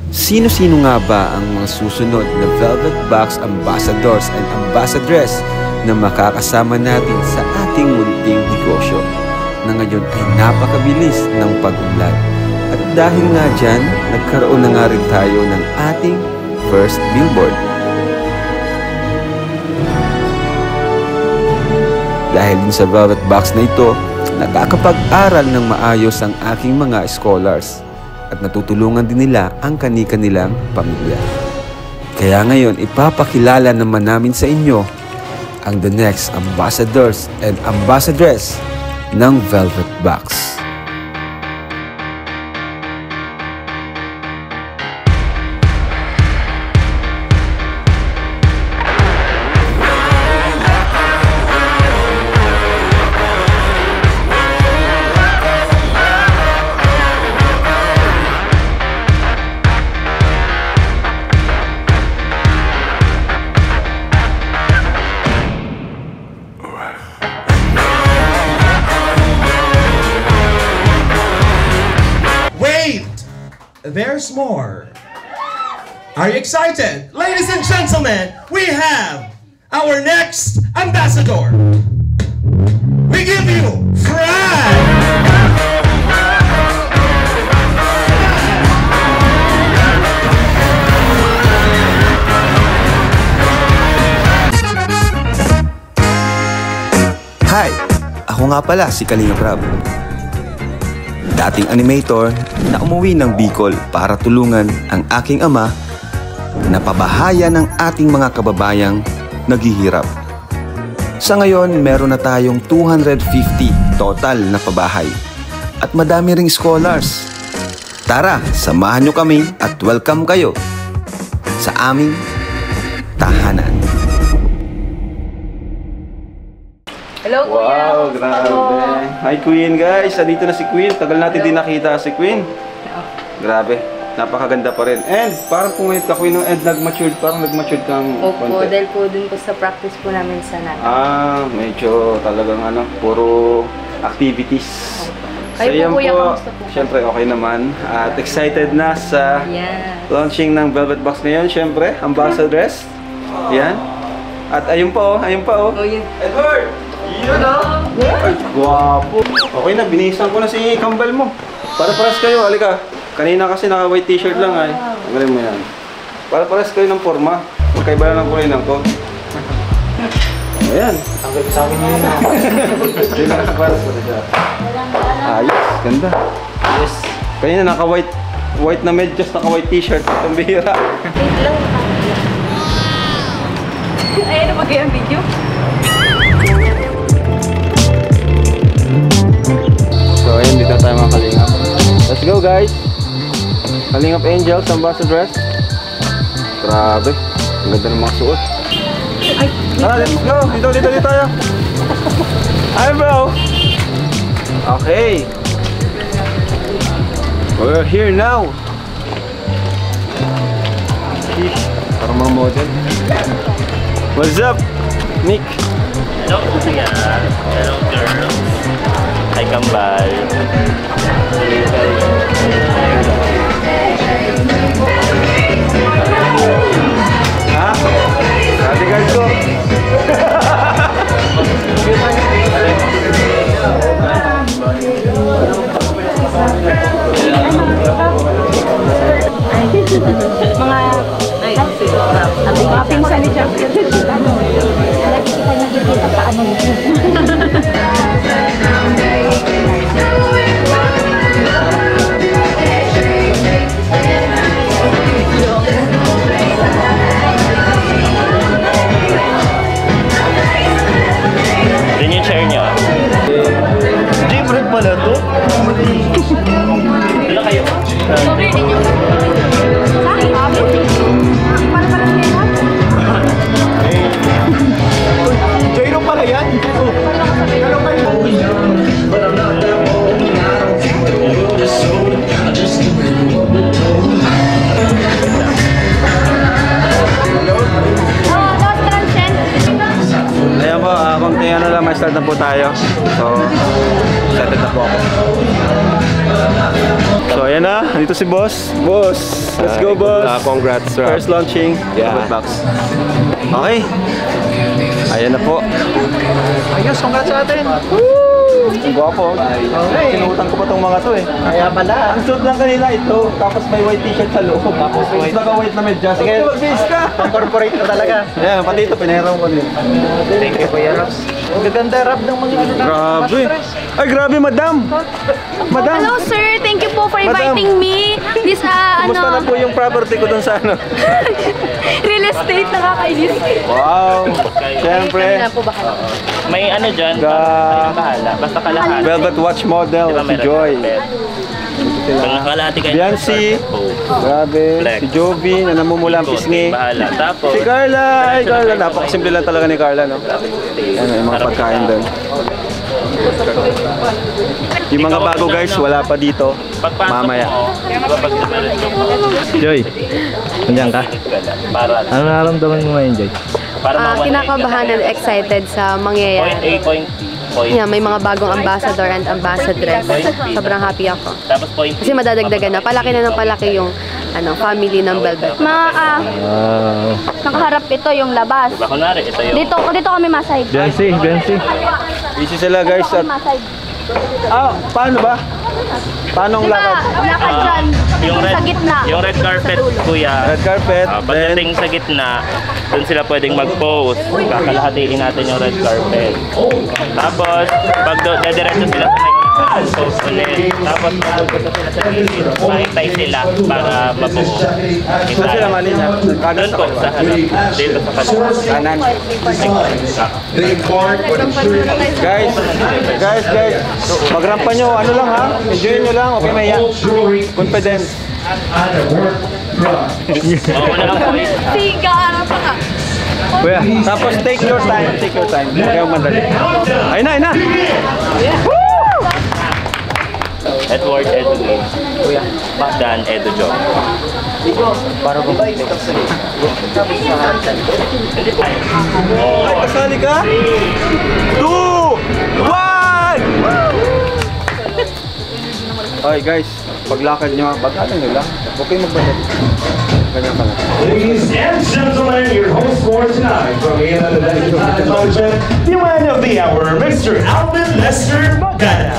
Sino-sino nga ba ang mga susunod na Velvet Box Ambassadors and Ambassadress na makakasama natin sa ating munting negosyo na ngayon ay napakabilis ng pag-unlad? At dahil nga dyan, nagkaroon na nga rin tayo ng ating first billboard. Dahil din sa Velvet Box na ito, nakakapag-aral ng maayos ang aking mga scholars at natutulungan din nila ang kani-kanilang pamilya. Kaya ngayon, ipapakilala naman namin sa inyo ang the next ambassadors and ambassadress ng Velvet Box. There's more. Are you excited? Ladies and gentlemen, we have our next ambassador. We give you Fred! Hi! Ako nga pala si Kalinga Prab. Dating animator na umuwi ng Bicol para tulungan ang aking ama na pabahayan ng ating mga kababayang naghihirap. Sa ngayon, meron na tayong 250 total na pabahay at madami ring scholars. Tara, samahan nyo kami at welcome kayo sa aming tahanan. Hello, Kuya. Wow, grabe. Hi, Queen, guys. Andito na si Queen. Tagal natin din nakita si Queen. Grabe. Napakaganda pa rin. And parang pumayat ka, Queen, and nag-matured. Parang nag-matured kang Opo, dahil po dun po sa practice po namin sa natin. Medyo talagang puro activities. Kayo po, Kuya, kamusta po? Siyempre, okay naman. At excited na sa launching ng Velvet Box ngayon. Siyempre, ambassadress. Yan. At ayun pa, oh. Oh, yun. Edward! Yun ay, guwapo. Okay na, binihisan ko na si kambal mo. Para-paras kayo, halika. Kanina kasi naka-white t-shirt lang ay. Tanggalin mo yan. Para-paras kayo ng forma. Magkaiba lang ng kulay ng coat. Ayan. Tanggal ko sa akin yun. Hindi na nakaparas ko na siya. Ayos, ganda. Yes. Kanina naka-white na medyas, naka-white t-shirt. Itong bihira. Wait lang. Ayan na mag-iang video. So ayun, dito tayo mga kalingap. Let's go, guys. Kalingap Angels, ambassadress. Grabe, ang ganda ng mga suot. Let's go. Dito tayo. Hi, bro. Okay, we're here now. Parang mga model. What's up, Nick? Hello, kuya. Hello, girls. Hi, kambal. Ha? Sabi guys ko. Mga pinsan ni Jack. Lagi kita nagkikita sa ano nito. Rin yung chair niya. J-Bread pala to? Wala kayo? Sorry, din yung... Jairo pala yan? Hello kayo. Ayan po, konti lang, may start na po tayo. So, excited na po ako. So, ayan. Ayan na, dito si boss. Boss, let's go boss. Congrats, Rob. First launching. Yeah. Velvet Box. Okay. Ayan na po. Ayos, congrats sa atin. Ang gwapo. Sinuutan ko pa tong mga to eh. Kaya pala. Ang suit lang kanila ito, tapos may white t-shirt sa loob. Tapos naka-white na medyas. Sige, mag-face ka! Corporate na talaga. Ayan, pati ito, pinahiraw ko din. Thank you, Kuya Ross. Ang gaganda rap ng mga ano na. Grabe. Ay, grabe, madam! Madam! Hello sir, thank you po for inviting me. This Kumusta na po yung property ko dun sa ano? real estate, nakakainis. Wow! Siyempre, Kanina po ba kayo? May ano dyan, The- bahala. Basta kalahati. Velvet Watch model, Diba si meron Joy. carpet? Mga kalahati kayo. Biancy. Grabe, Black. si Jovi na namumula ang pisngi. Bahala. Tapos, Si Carla! Ay, Carla, napakasimple lang talaga ni Carla, no? Ano, yung mga pagkain doon. Yung mga bago guys, wala pa dito. Mamaya. Joy, nandiyan ka? Para, Ano nararamdaman mo ngayon, Joy? para Kinakabahan and excited sa Point mangyayari. A, point B. Point Yeah, may mga bagong ambassador and ambassadress. Sobrang happy ako. Tapos point B. Kasi madadagdagan na. Palaki na ng palaki yung family ng Velvet. Wow. Nakaharap ito yung labas. Diba, kunwari, ito yung... Dito kami masay. Biancy. Busy sila guys. Dito At, kami masay. paano ba? Paano ang Diba, lakad? lakad dyan. Yung Sa gitna. Yung red carpet, kuya. Red carpet, then Pagdating sa gitna, doon sila pwedeng mag-pose. Kakalahatiin natin yung red carpet. Tapos, pag dediretso sila sa next pose ulit. Tapos, magpupunta sila sa gilid. Mahintay sila para mabuo. saan sila malinya? Kanan Doon po, sa harap. Dito sa kanan. Kanan. Guys, magrampa nyo, ano lang ha? Enjoy nyo lang, okay may yan. Confident. Mawala lang po eh. Siga, harap ka. Kuya, tapos take your time. Huwag kayong madali. Ayun na. Edward Edu Games. Dan Edu Job. Ay, kasali ka? 2, 1! Okay guys, paglakad nyo, bagalan nyo lang. Huwag kayong magmadali. Ganyan ka lang. Ladies and gentlemen, your host for tonight from ALM Management, the man of the hour, Mr. Alvin Lester Magana.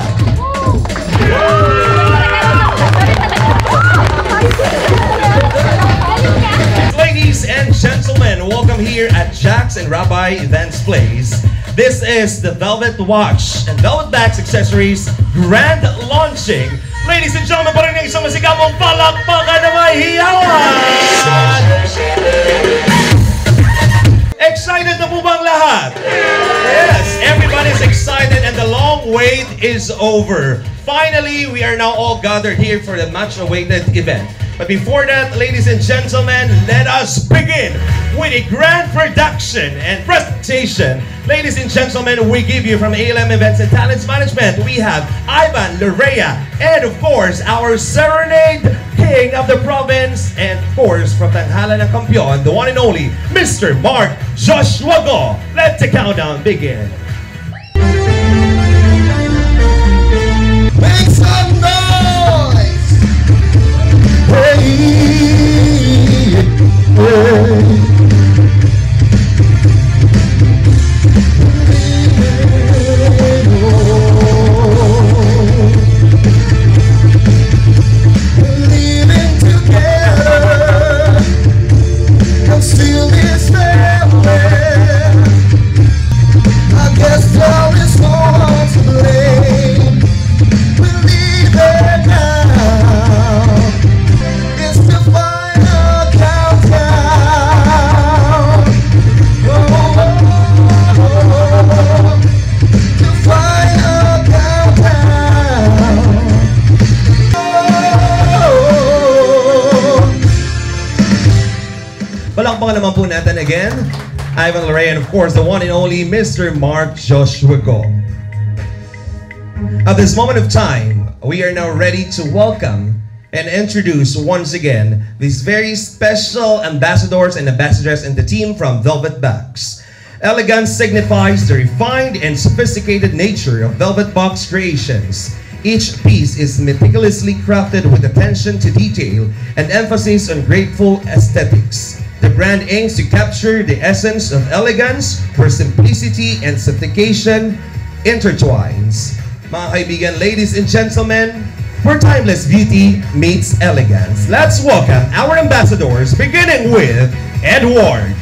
Ladies and gentlemen, welcome here at Jax and Rabbi Events Place. This is the Velvet Watch and Velvet Bags Accessories Grand Launching. Ladies and gentlemen, pa rin ng isang masigamong palakpakan na may hiyawan! Excited na po bang lahat? Yes, everybody's excited and the long wait is over. Finally, we are now all gathered here for the much-awaited event. But before that, ladies and gentlemen, let us begin with a grand production and presentation. Ladies and gentlemen, we give you from ALM Events and Talents Management, we have Ivan Lorea, and of course, our Serenade King of the province, and of course, from Tanghalan ng Kampiyon, the one and only, Mr. Mark Joshua Go. Let the countdown begin. Make some noise! Hey, hey. Living together, conceal this family. I guess all is on to blame. Believe it now. It's the final countdown. The final countdown. Palakpakan naman po natin again, Ivan Lorea, and of course, the one and only Mr. Mark Joshua Go. At this moment of time, we are now ready to welcome and introduce once again these very special ambassadors and ambassadresses in the team from Velvet Bags. Elegance signifies the refined and sophisticated nature of Velvet Box Creations. Each piece is meticulously crafted with attention to detail and emphasis on grateful aesthetics. The brand aims to capture the essence of elegance where simplicity and sophistication intertwines. Mga kaibigan, ladies and gentlemen, where timeless beauty meets elegance. Let's welcome our ambassadors, beginning with Edward.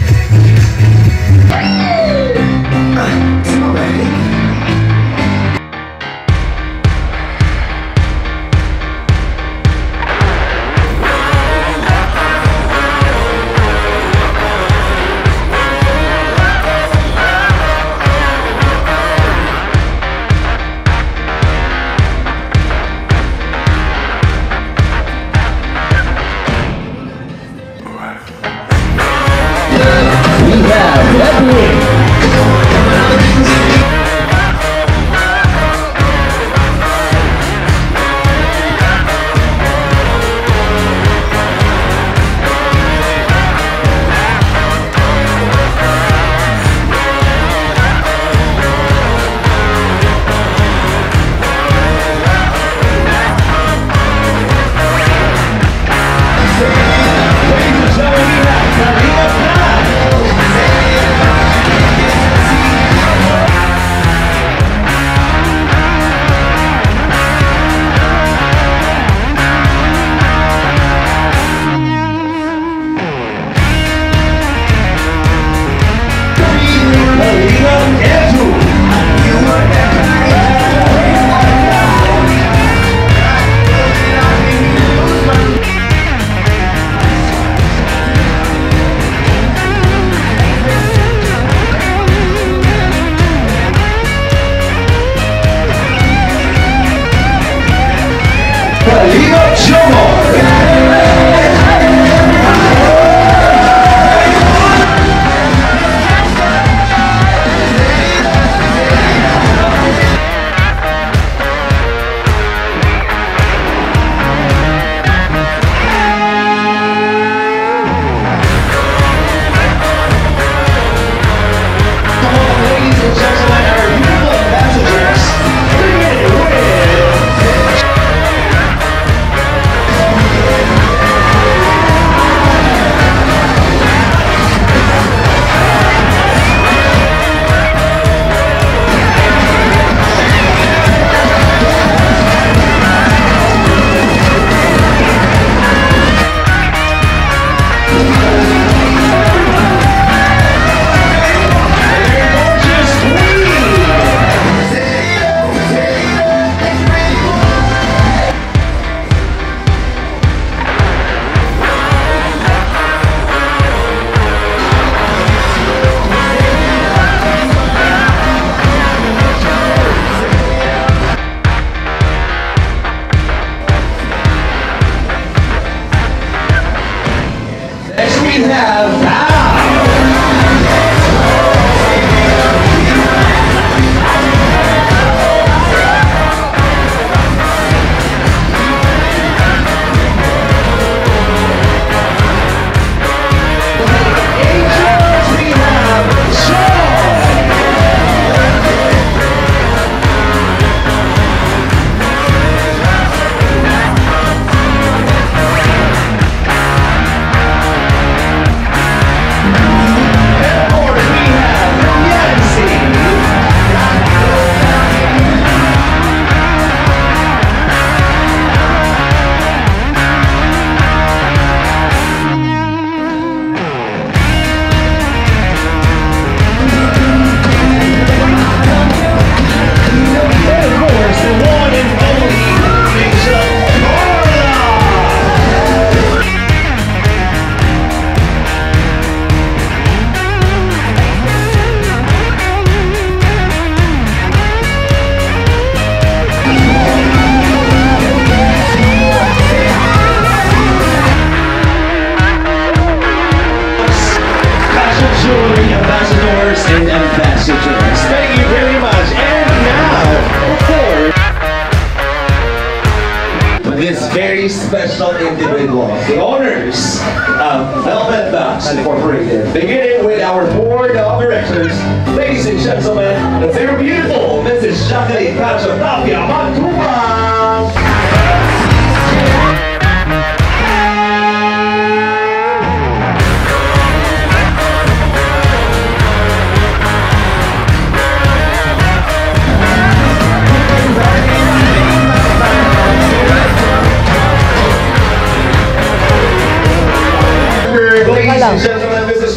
very special individuals, the owners of Velvet Box Incorporated. Beginning with our board of directors, ladies and gentlemen, the very beautiful Mrs. Jacqueline Cacho Tapia Mantua.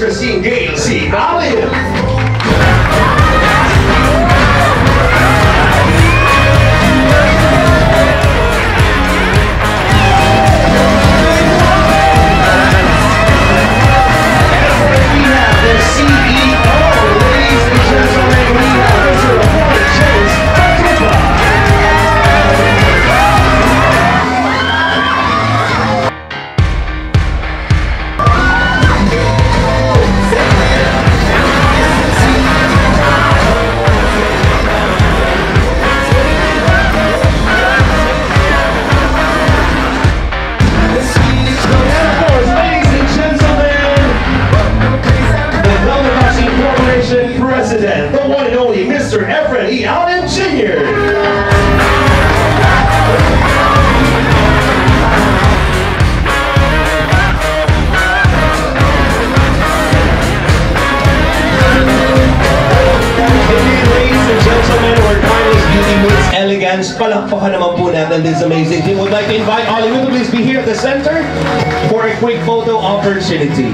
Christine Gale, si Allen. President, the one and only Mr. Efren E. Allen Jr. Ladies and gentlemen, where timeless beauty meets elegance, palakpakan naman po natin this amazing team. Would like to invite Hollywood to please be here at the center for a quick photo opportunity.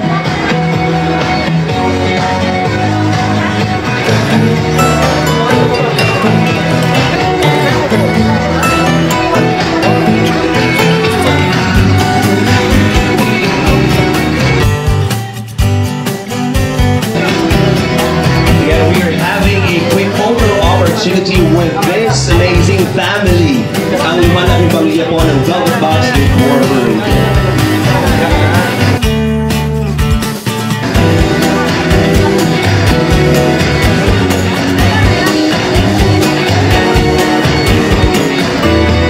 Opportunity with this amazing family, ang lumalaking pamilya po ng Velvet Box Incorporated.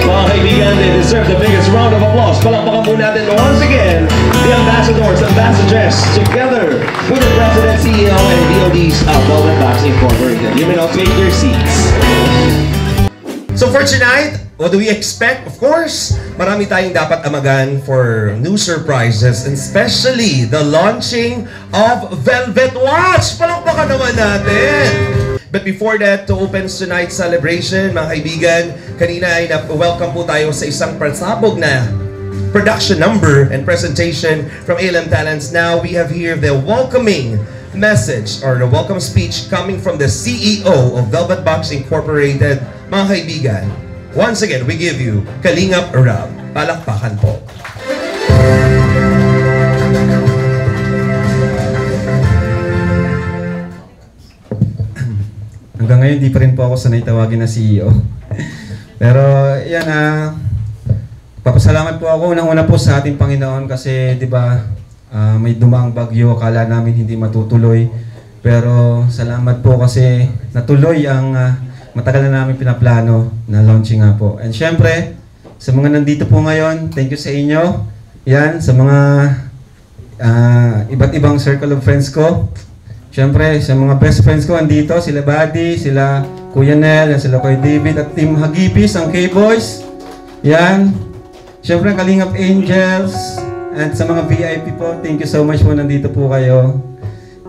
Mga kaibigan, they deserve the biggest round of applause. Palakpakan po natin once again the ambassadors, ambassadress, together with the President, CEO, and DODs of Velvet Box Incorporated. You may now take your seats. So for tonight, what do we expect? Of course, marami tayong dapat amagan for new surprises, and especially the launching of Velvet Watch. Palakpakan naman natin! But before that, to open tonight's celebration, mga kaibigan, kanina ay welcome po tayo sa isang pasabog na production number and presentation from ALM Talents. Now we have here the welcoming message or the welcome speech coming from the CEO of Velvet Box Incorporated. Mga kaibigan, once again, we give you Kalingap Rob. Palakpakan po. Hanggang ngayon, di pa rin po ako sanay tawagin na CEO. Pero, yan papasalamat po ako unang-una po sa ating Panginoon kasi, di ba, may dumaang bagyo, akala namin hindi matutuloy. Pero, salamat po kasi natuloy ang matagal na namin pinaplano na launching nga po. And syempre, sa mga nandito po ngayon, thank you sa inyo. Yan, sa mga iba't ibang circle of friends ko. Syempre, sa mga best friends ko andito, sila Buddy, sila Kuya Nel, sila Kuya David, at Team Hagipis, ang K-Boys. Yan. Syempre, Kalingap Angels. At sa mga VIP po, thank you so much po, nandito po kayo.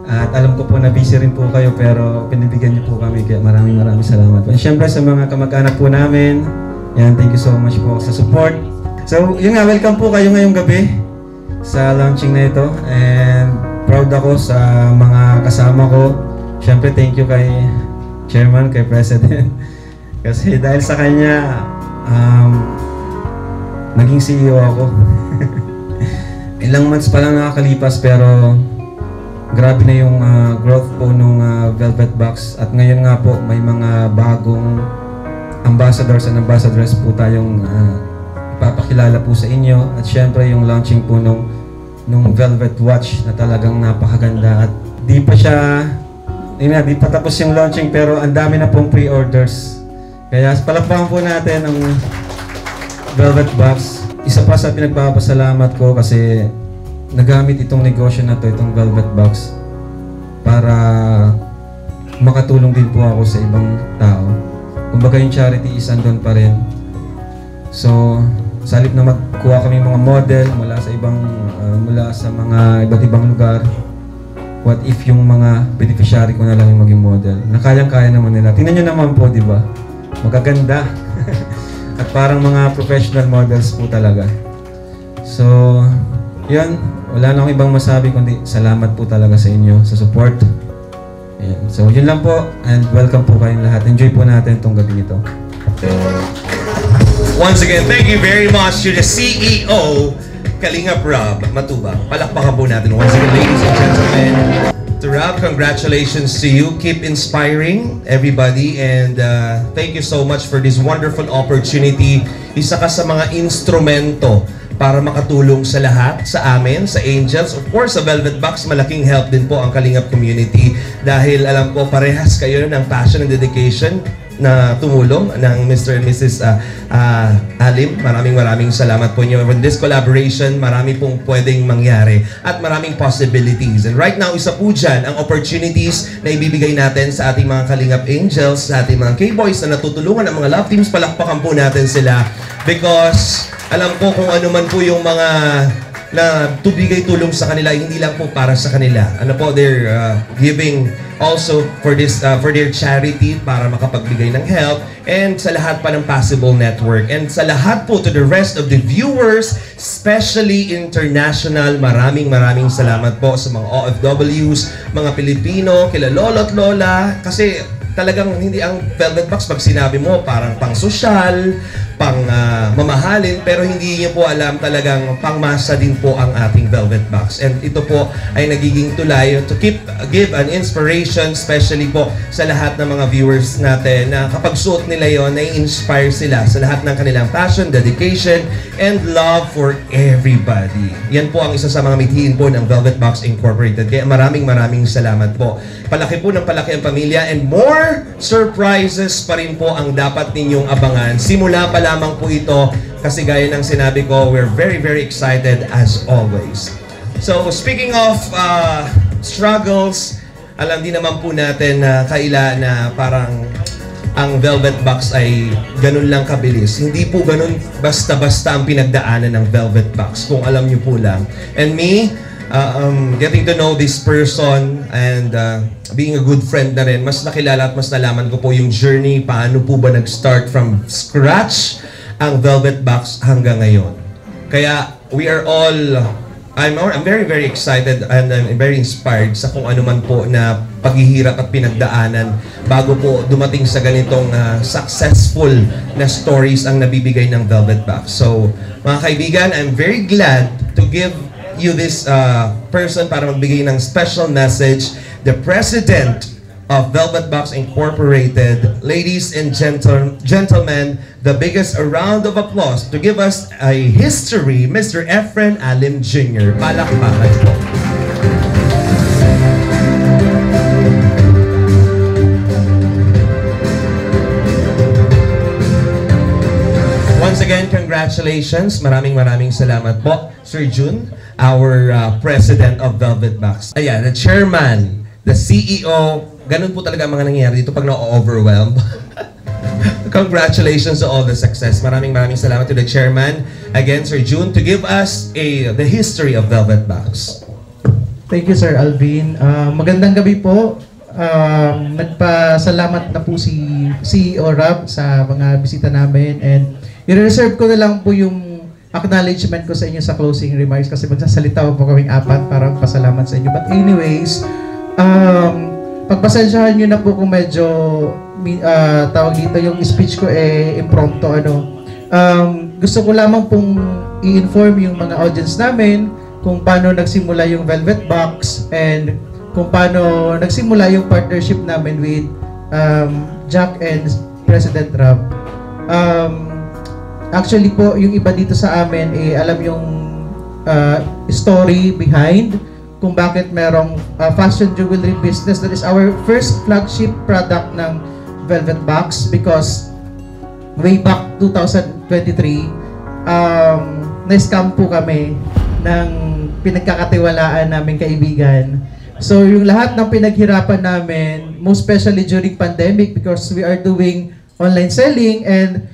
At alam ko po na busy rin po kayo, pero pinibigyan niyo po kami, kaya maraming salamat po. And syempre, sa mga kamag-anak po namin, yan, thank you so much po sa support. So, yun nga, welcome po kayo ngayong gabi sa launching na ito. And proud ako sa mga kasama ko. Siyempre, thank you kay Chairman, kay President. Kasi dahil sa kanya, naging CEO ako. Ilang months pa lang nakakalipas, pero grabe na yung growth po nung Velvet Box. At ngayon nga po, may mga bagong ambassadors and ambassadress po tayong ipapakilala po sa inyo. At syempre, yung launching po nung Velvet Watch na talagang napakaganda. At di pa tapos yung launching, pero ang dami na pong pre-orders. Kaya palakpakan po natin ang Velvet Box. Isa pa sa pinagpapasalamat ko kasi nagamit itong negosyo na to, itong Velvet Box, para makatulong din po ako sa ibang tao. Kumbaga yung charity is andun pa rin. So, sa halip na magkuha kami mga model mula sa mga iba't ibang lugar, what if yung mga beneficiary ko na lang yung maging model? Nakayang-kaya naman nila. Tingnan nyo naman po, di ba? Magaganda. At parang mga professional models po talaga. So, yun. wala na akong ibang masabi kundi salamat po talaga sa inyo, sa support. Ayan. So, yun lang po. And welcome po kayong lahat. Enjoy po natin itong gabi nito. Once again, thank you very much to the CEO, Kalingap Rob Matubang. Palakpakan po natin. Once again, ladies and gentlemen. To Rob, congratulations to you. Keep inspiring everybody. And thank you so much for this wonderful opportunity. Isa ka sa mga instrumento para makatulong sa lahat, sa amin, sa Angels. Of course, sa Velvet Box, malaking help din po ang Kalingap community. Dahil alam ko, parehas kayo ng passion and dedication na tumulong ng Mr. and Mrs. Alim. Maraming salamat po niyo. In this collaboration, marami pong pwedeng mangyari at maraming possibilities. And right now, isa po dyan ang opportunities na ibibigay natin sa ating mga Kalingap Angels, sa ating mga K-Boys na natutulungan ng mga love teams. Palakpakan po natin sila because alam ko kung ano man po yung mga na tubigay tulong sa kanila, hindi lang po para sa kanila. Ano po, they're giving also for this for their charity para makapagbigay ng help and sa lahat pa ng Possible Network and sa lahat po to the rest of the viewers, especially international. Maraming salamat po sa mga OFWs, mga Pilipino, kila lolo at lola kasi talagang hindi ang Velvet Box pag sinabi mo parang pang social, pang mamahalin, pero hindi niyo po alam talagang pangmasa din po ang ating Velvet Box. And ito po ay nagiging tulay to give an inspiration, especially po sa lahat ng mga viewers natin na kapag suot nila yon, na-inspire sila sa lahat ng kanilang passion, dedication, and love for everybody. Yan po ang isa sa mga mithiin po ng Velvet Box Incorporated. Kaya maraming salamat po. Palaki po ng palaki ang pamilya and more surprises pa rin po ang dapat ninyong abangan. Simula pa lamang po ito kasi gaya ng sinabi ko, we're very excited as always. So speaking of struggles, alam din naman po natin na na parang ang Velvet Box ay ganun lang kabilis. Hindi po ganun basta-basta ang pinagdaanan ng Velvet Box kung alam niyo po lang. And me, getting to know this person and being a good friend na rin, mas nakilala at mas nalaman ko po yung journey, paano po ba nag-start from scratch ang Velvet Box hanggang ngayon. Kaya we are all, I'm very excited and I'm very inspired sa kung ano man po na paghihirap at pinagdaanan bago po dumating sa ganitong successful na stories ang nabibigay ng Velvet Box. So mga kaibigan, I'm very glad to give you this person para magbigay ng special message, the President of Velvet Box Incorporated. Ladies and gentlemen, the biggest round of applause to give us a history, Mr. Efren Alim Jr. Palakpakan po. Once again, congratulations. Maraming salamat po, Sir Jun, our President of Velvet Box. Ayan, the Chairman, the CEO, ganun po talaga ang mga nangyayari dito pag na-overwhelm. Congratulations to all the success. Maraming salamat to the Chairman, again, Sir Jun, to give us the history of Velvet Box. Thank you, Sir Alvin. Magandang gabi po. Nagpasalamat na po si CEO Rob sa mga bisita namin and i-reserve ko na lang po yung acknowledgement ko sa inyo sa closing remarks kasi magsasalita po kaming apat para pasalamat sa inyo. But anyways, pagpasensyahan nyo na po kung medyo tawag dito yung speech ko impromptu gusto ko lamang pong i-inform yung mga audience namin kung paano nagsimula yung Velvet Box and kung paano nagsimula yung partnership namin with Jack and President Rob. Actually po, yung iba dito sa amin, alam yung story behind kung bakit merong fashion jewelry business. That is our first flagship product ng Velvet Box because way back 2023, na-scam po kami ng pinagkakatiwalaan namin kaibigan. So yung lahat ng pinaghirapan namin, most especially during pandemic because we are doing online selling and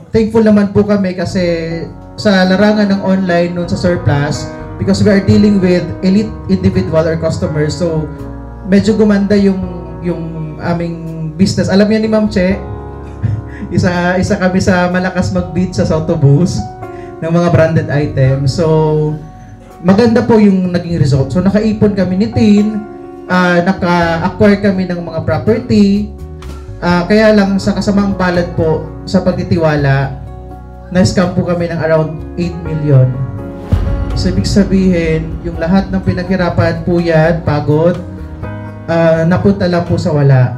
thankful naman po kami kasi sa larangan ng online noon sa surplus because we are dealing with elite individual or customers. So medyo gumanda yung aming business. Alam niya ni Ma'am Che, isa kami sa malakas mag-bid sa autobus ng mga branded items. So maganda po yung naging result. So nakaipon kami ni Tin, naka-acquire kami ng mga property, kaya lang sa kasamaang palad po sa pagtitiwala, na-scam po kami ng around 8 million. So ibig sabihin, yung lahat ng pinaghirapan po yan, pagod, napunta lang po sa wala.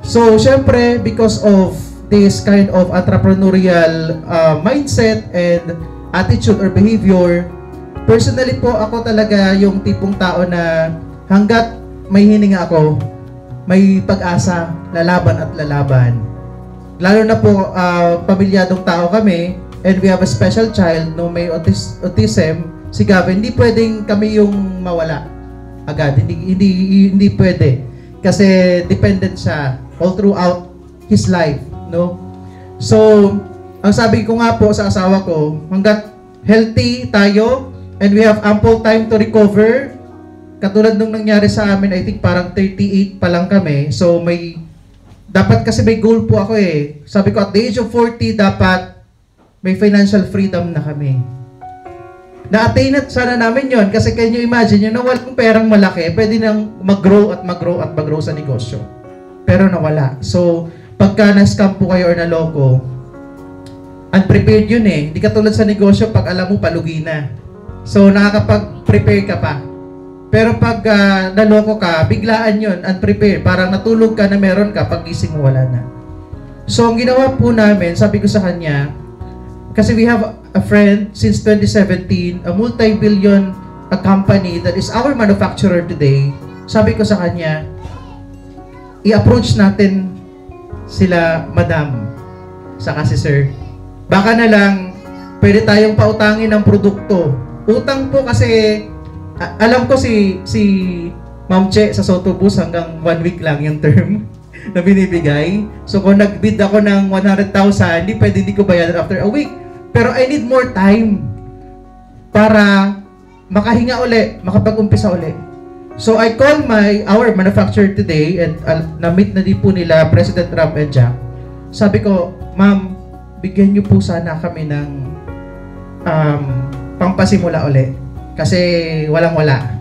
So syempre, because of this kind of entrepreneurial mindset and attitude or behavior, personally po ako talaga yung tipong tao na hanggat may hininga ako, may pag-asa, lalaban at lalaban. Lalo na po pamilyadong tao kami and we have a special child no may autism, si Gavin, hindi pwedeng kami yung mawala agad. Hindi pwede. Kasi dependent siya all throughout his life, no? So, ang sabi ko nga po sa asawa ko, hanggat healthy tayo and we have ample time to recover, katulad nung nangyari sa amin, I think parang 38 pa lang kami. So, dapat kasi may goal po ako eh. Sabi ko, at the age of 40, dapat may financial freedom na kami. Na-attain at sana namin yon kasi can you imagine, yun, na walang perang malaki, pwede nang mag-grow at mag-grow at mag-grow sa negosyo. Pero nawala. So, pagka na-scam po kayo or naloko, unprepared yun eh. Hindi katulad sa negosyo, pag alam mo, palugi na. So, nakakapag-prepare ka pa. Pero pag naloko ka, biglaan yun, unprepared. Parang natulog ka na meron ka, pag gising mo, wala na. So, ang ginawa po namin, sabi ko sa kanya, kasi we have a friend since 2017, a multi-billion company that is our manufacturer today. Sabi ko sa kanya, i-approach natin sila, madam, saka si sir. Baka na lang, pwede tayong pautangin ng produkto. Utang po kasi, alam ko si Ma'am Che sa Sotobus hanggang 1 week lang yung term na binibigay. So kung nag-bid ako ng 100,000, hindi ko bayaran after a week. Pero I need more time para makahinga uli, makapag-umpisa uli. So I call our manufacturer today and na-meet na din po nila President Ram and Jack. Sabi ko, ma'am, bigyan niyo po sana kami ng pampasimula uli. Kasi walang-wala.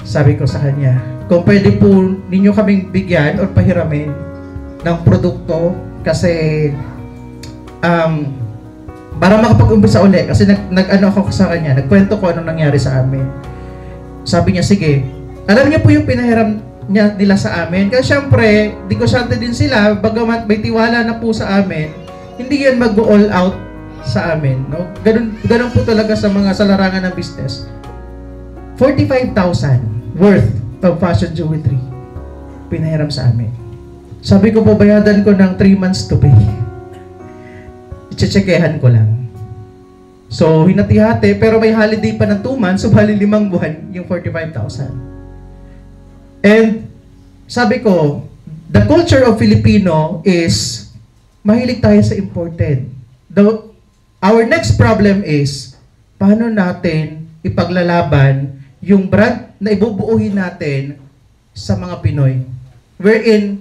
Sabi ko sa kanya, kung pwede po ninyo kaming bigyan or pahiramin ng produkto kasi para makapag-umpisa uli, kasi nag-ano ako sa kanya, nagkwento ko anong nangyari sa amin. Sabi niya, sige. Alam niyo po yung pinahiram nila sa amin. Kasi syempre, negosyante din sila, bagamat may tiwala na po sa amin, hindi yan mag-all out sa amin. No? Ganun po talaga sa larangan ng business. 45,000 worth of fashion jewelry pinahiram sa amin. Sabi ko po, bayadan ko ng 3 months to pay. Checkehan ko lang. So, hinati-hati, pero may holiday pa ng 2 months, so bali 5 buwan yung 45,000. And, sabi ko, the culture of Filipino is, mahilig tayo sa imported. Our next problem is, paano natin ipaglalaban yung brand na ibubuuhin natin sa mga Pinoy. Wherein,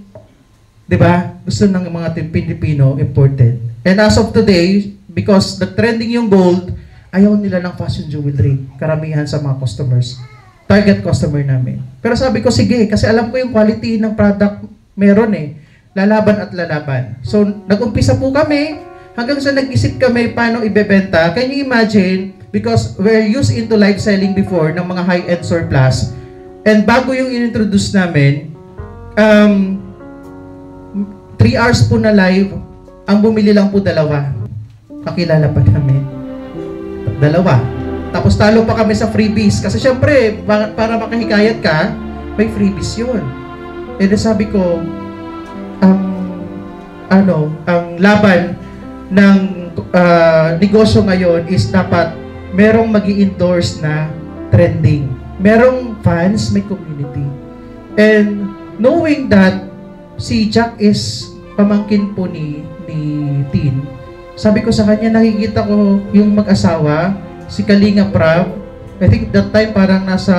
di ba, gusto ng mga Pilipino imported. And as of today, because the trending yung gold, ayaw nila ng fashion jewelry. Karamihan sa mga customers. Target customer namin. Pero sabi ko, sige, kasi alam ko yung quality ng product meron eh. Lalaban at lalaban. So, nag-umpisa po kami, hanggang sa nag-isip kami paano ibebenta. Can you imagine, because we're used into live selling before ng mga high-end surplus, and bago yung in-introduce namin, 3 hours po na live, ang bumili lang po 2. Pakilala pa namin. 2. Tapos talo pa kami sa freebies. Kasi syempre, para makahikayat ka, may freebies yun. And sabi ko, ang laban ng negosyo ngayon is dapat merong magi-endorse na trending. Merong fans, may community. And knowing that si Jack is pamangkin po ni Tin, sabi ko sa kanya, nakikita ko yung mag-asawa, si Kalinga Prab, I think that time parang nasa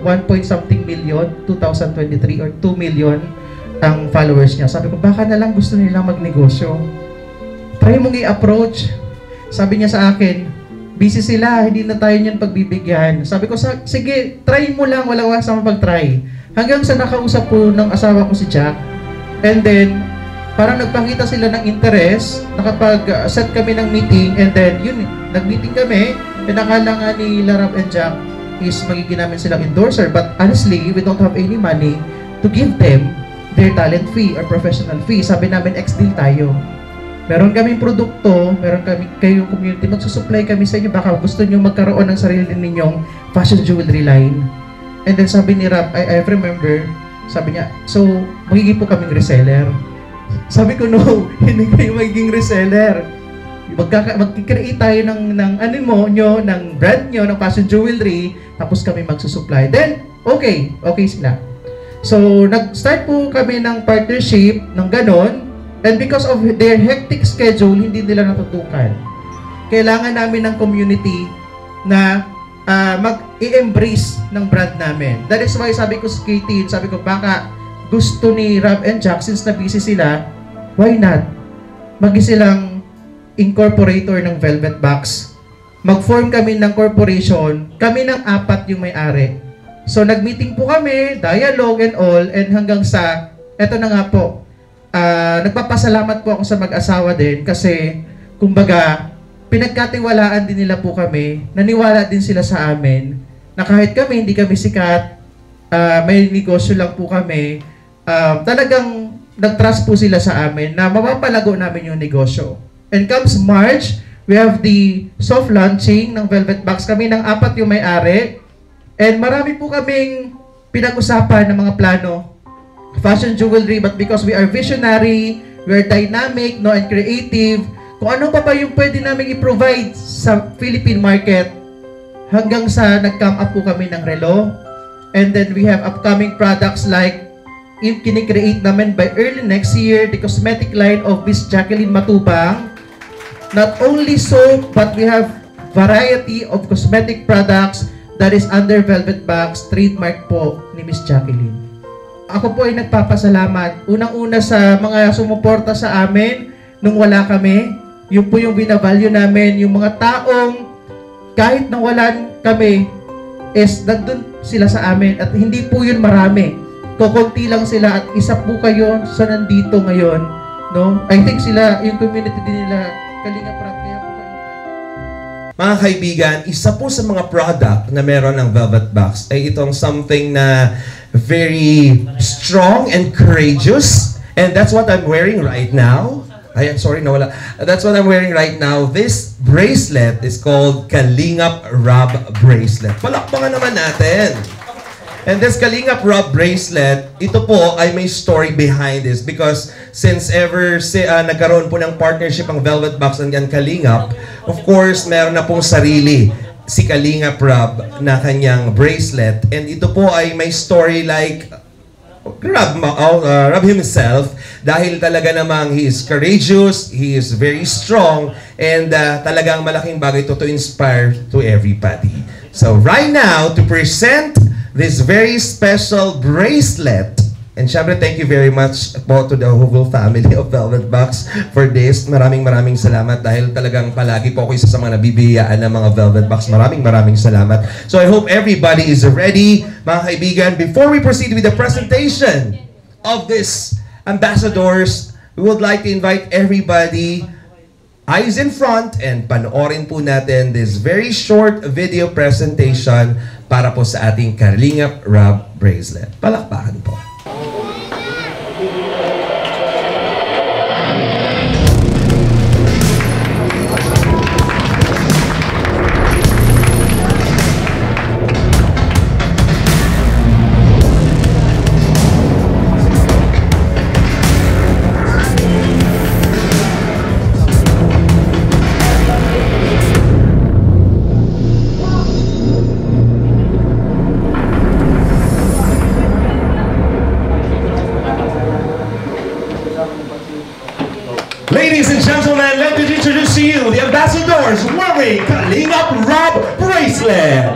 1.something million, 2023 or 2 million ang followers niya. Sabi ko, baka na lang gusto nilang magnegosyo. Try mong i-approach. Sabi niya sa akin, busy sila, hindi na tayo niyan pagbibigyan. Sabi ko, sige, try mo lang, wala sa mapag-try. Hanggang sa nakausap po ng asawa ko si Jack. And then, parang nagpakita sila ng interest, nakapag-set kami ng meeting, and then, yun, nag-meeting kami, and nakala nga ni Larab and Jack is magiging namin silang endorser. But honestly, we don't have any money to give them their talent fee or professional fee. Sabi namin, ex-deal tayo. Meron kaming produkto, meron kami kayong community, magsusupply kami sa inyo, baka gusto nyo magkaroon ng sarili ninyong fashion jewelry line. And then sabi ni Rab, I remember, sabi niya, so magiging po kaming reseller. Sabi ko, no, hindi kayo magiging reseller. Mag-create tayo ng brand nyo, ng fashion jewelry, tapos kami magsusupply. Then, okay sila. So, nag-start po kami ng partnership ng ganon. And because of their hectic schedule, hindi nila natutukan. Kailangan namin ng community na mag-i-embrace ng brand namin. That is why sabi ko sa Katie, sabi ko baka gusto ni Rab and Jack, since na busy sila, why not? Silang incorporator ng Velvet Box. Mag-form kami ng corporation, kami ng 4 yung may-ari. So nag-meeting po kami, dialogue and all, and hanggang sa, eto na nga po, nagpapasalamat po ako sa mag-asawa din kasi kumbaga pinagkatiwalaan din nila po kami, naniwala din sila sa amin na kahit kami hindi kami sikat, may negosyo lang po kami, talagang nag-trust po sila sa amin na mapapalago namin yung negosyo. And comes March, we have the soft launching ng Velvet Box. Kami ng 4 yung may-ari, and marami po kaming pinag-usapan ng mga plano fashion jewelry, but because we are visionary, we are dynamic, and creative, kung ano pa yung pwede namin i-provide sa Philippine market, hanggang sa nag-come up po kami ng relo. And then we have upcoming products like yung kinikreate namin by early next year, the cosmetic line of Miss Jacqueline Matubang. Not only soap, but we have variety of cosmetic products that is under Velvet Box, trademark po ni Miss Jacqueline. Ako po ay nagpapasalamat. Unang-una sa mga sumuporta sa amin nung wala kami. Yun po yung binavalue namin. Yung mga taong kahit nawalan kami is nandun sila sa amin. At hindi po yun marami. Kukunti lang sila at isa po kayo sa nandito ngayon. No? I think sila, yung community din nila, Kalingap Rab, kaya po kayo. Mga kaibigan, isa po sa mga product na meron ng Velvet Box ay itong something na very strong and courageous. And that's what I'm wearing right now. Ay, sorry, nawala. That's what I'm wearing right now. This bracelet is called Kalingap Rab bracelet. Palakpakan naman natin. And this Kalingap Rab bracelet, ito po ay may story behind this because since ever nagkaroon po ng partnership ang Velvet Box and Kalingap, of course, meron na pong sarili si Kalingap Rab na kanyang bracelet. And ito po ay may story like Rab himself dahil talaga namang he is courageous, he is very strong, and talagang malaking bagay to inspire to everybody. So right now, to present this very special bracelet, and syempre, thank you very much po to the whole family of Velvet Box for this. Maraming salamat dahil talagang palagi po ako isa sa mga nabibiyaan ng mga Velvet Box. Maraming salamat. So I hope everybody is ready, mga kaibigan. Before we proceed with the presentation of this ambassadors, we would like to invite everybody eyes in front and panoorin po natin this very short video presentation para po sa ating Kalingap Rab bracelet. Palakpakan po. Ladies and gentlemen, let me introduce to you the ambassadors wearing Kalingap Rab bracelet.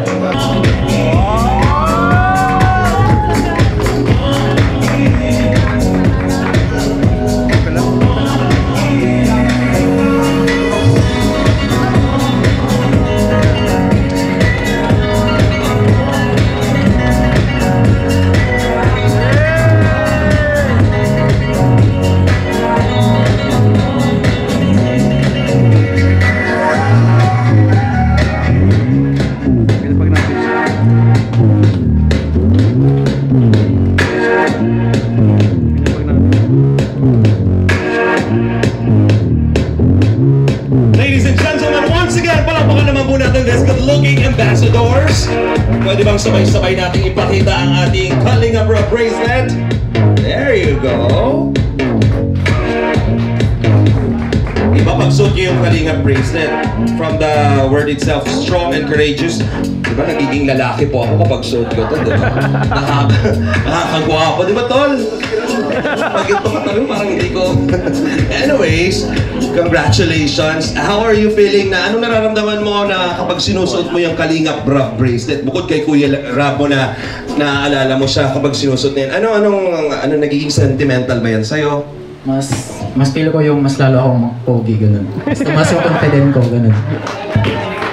Pwede bang sabay-sabay nating ipakita ang ating Kalinga Bro bracelet? There you go. Iba pagsuot niyo yung Kalinga bracelet. From the word itself, strong and courageous. Diba nagiging lalaki po ako kapag suot ko ito, diba? Nakakagwapo, diba tol? Pag ito ka tayo, parang hindi ko. Anyways, congratulations. How are you feeling na? Anong nararamdaman mo na kapag sinusuot mo yung Kalinga Bro bracelet? Bukod kay Kuya Rabo na naaalala mo siya kapag sinusuot na yan. Ano nagiging sentimental ba yan sa'yo? Mas feel ko yung mas lalo akong pogi, ganun. Mas tumas yung confident ko, ganun.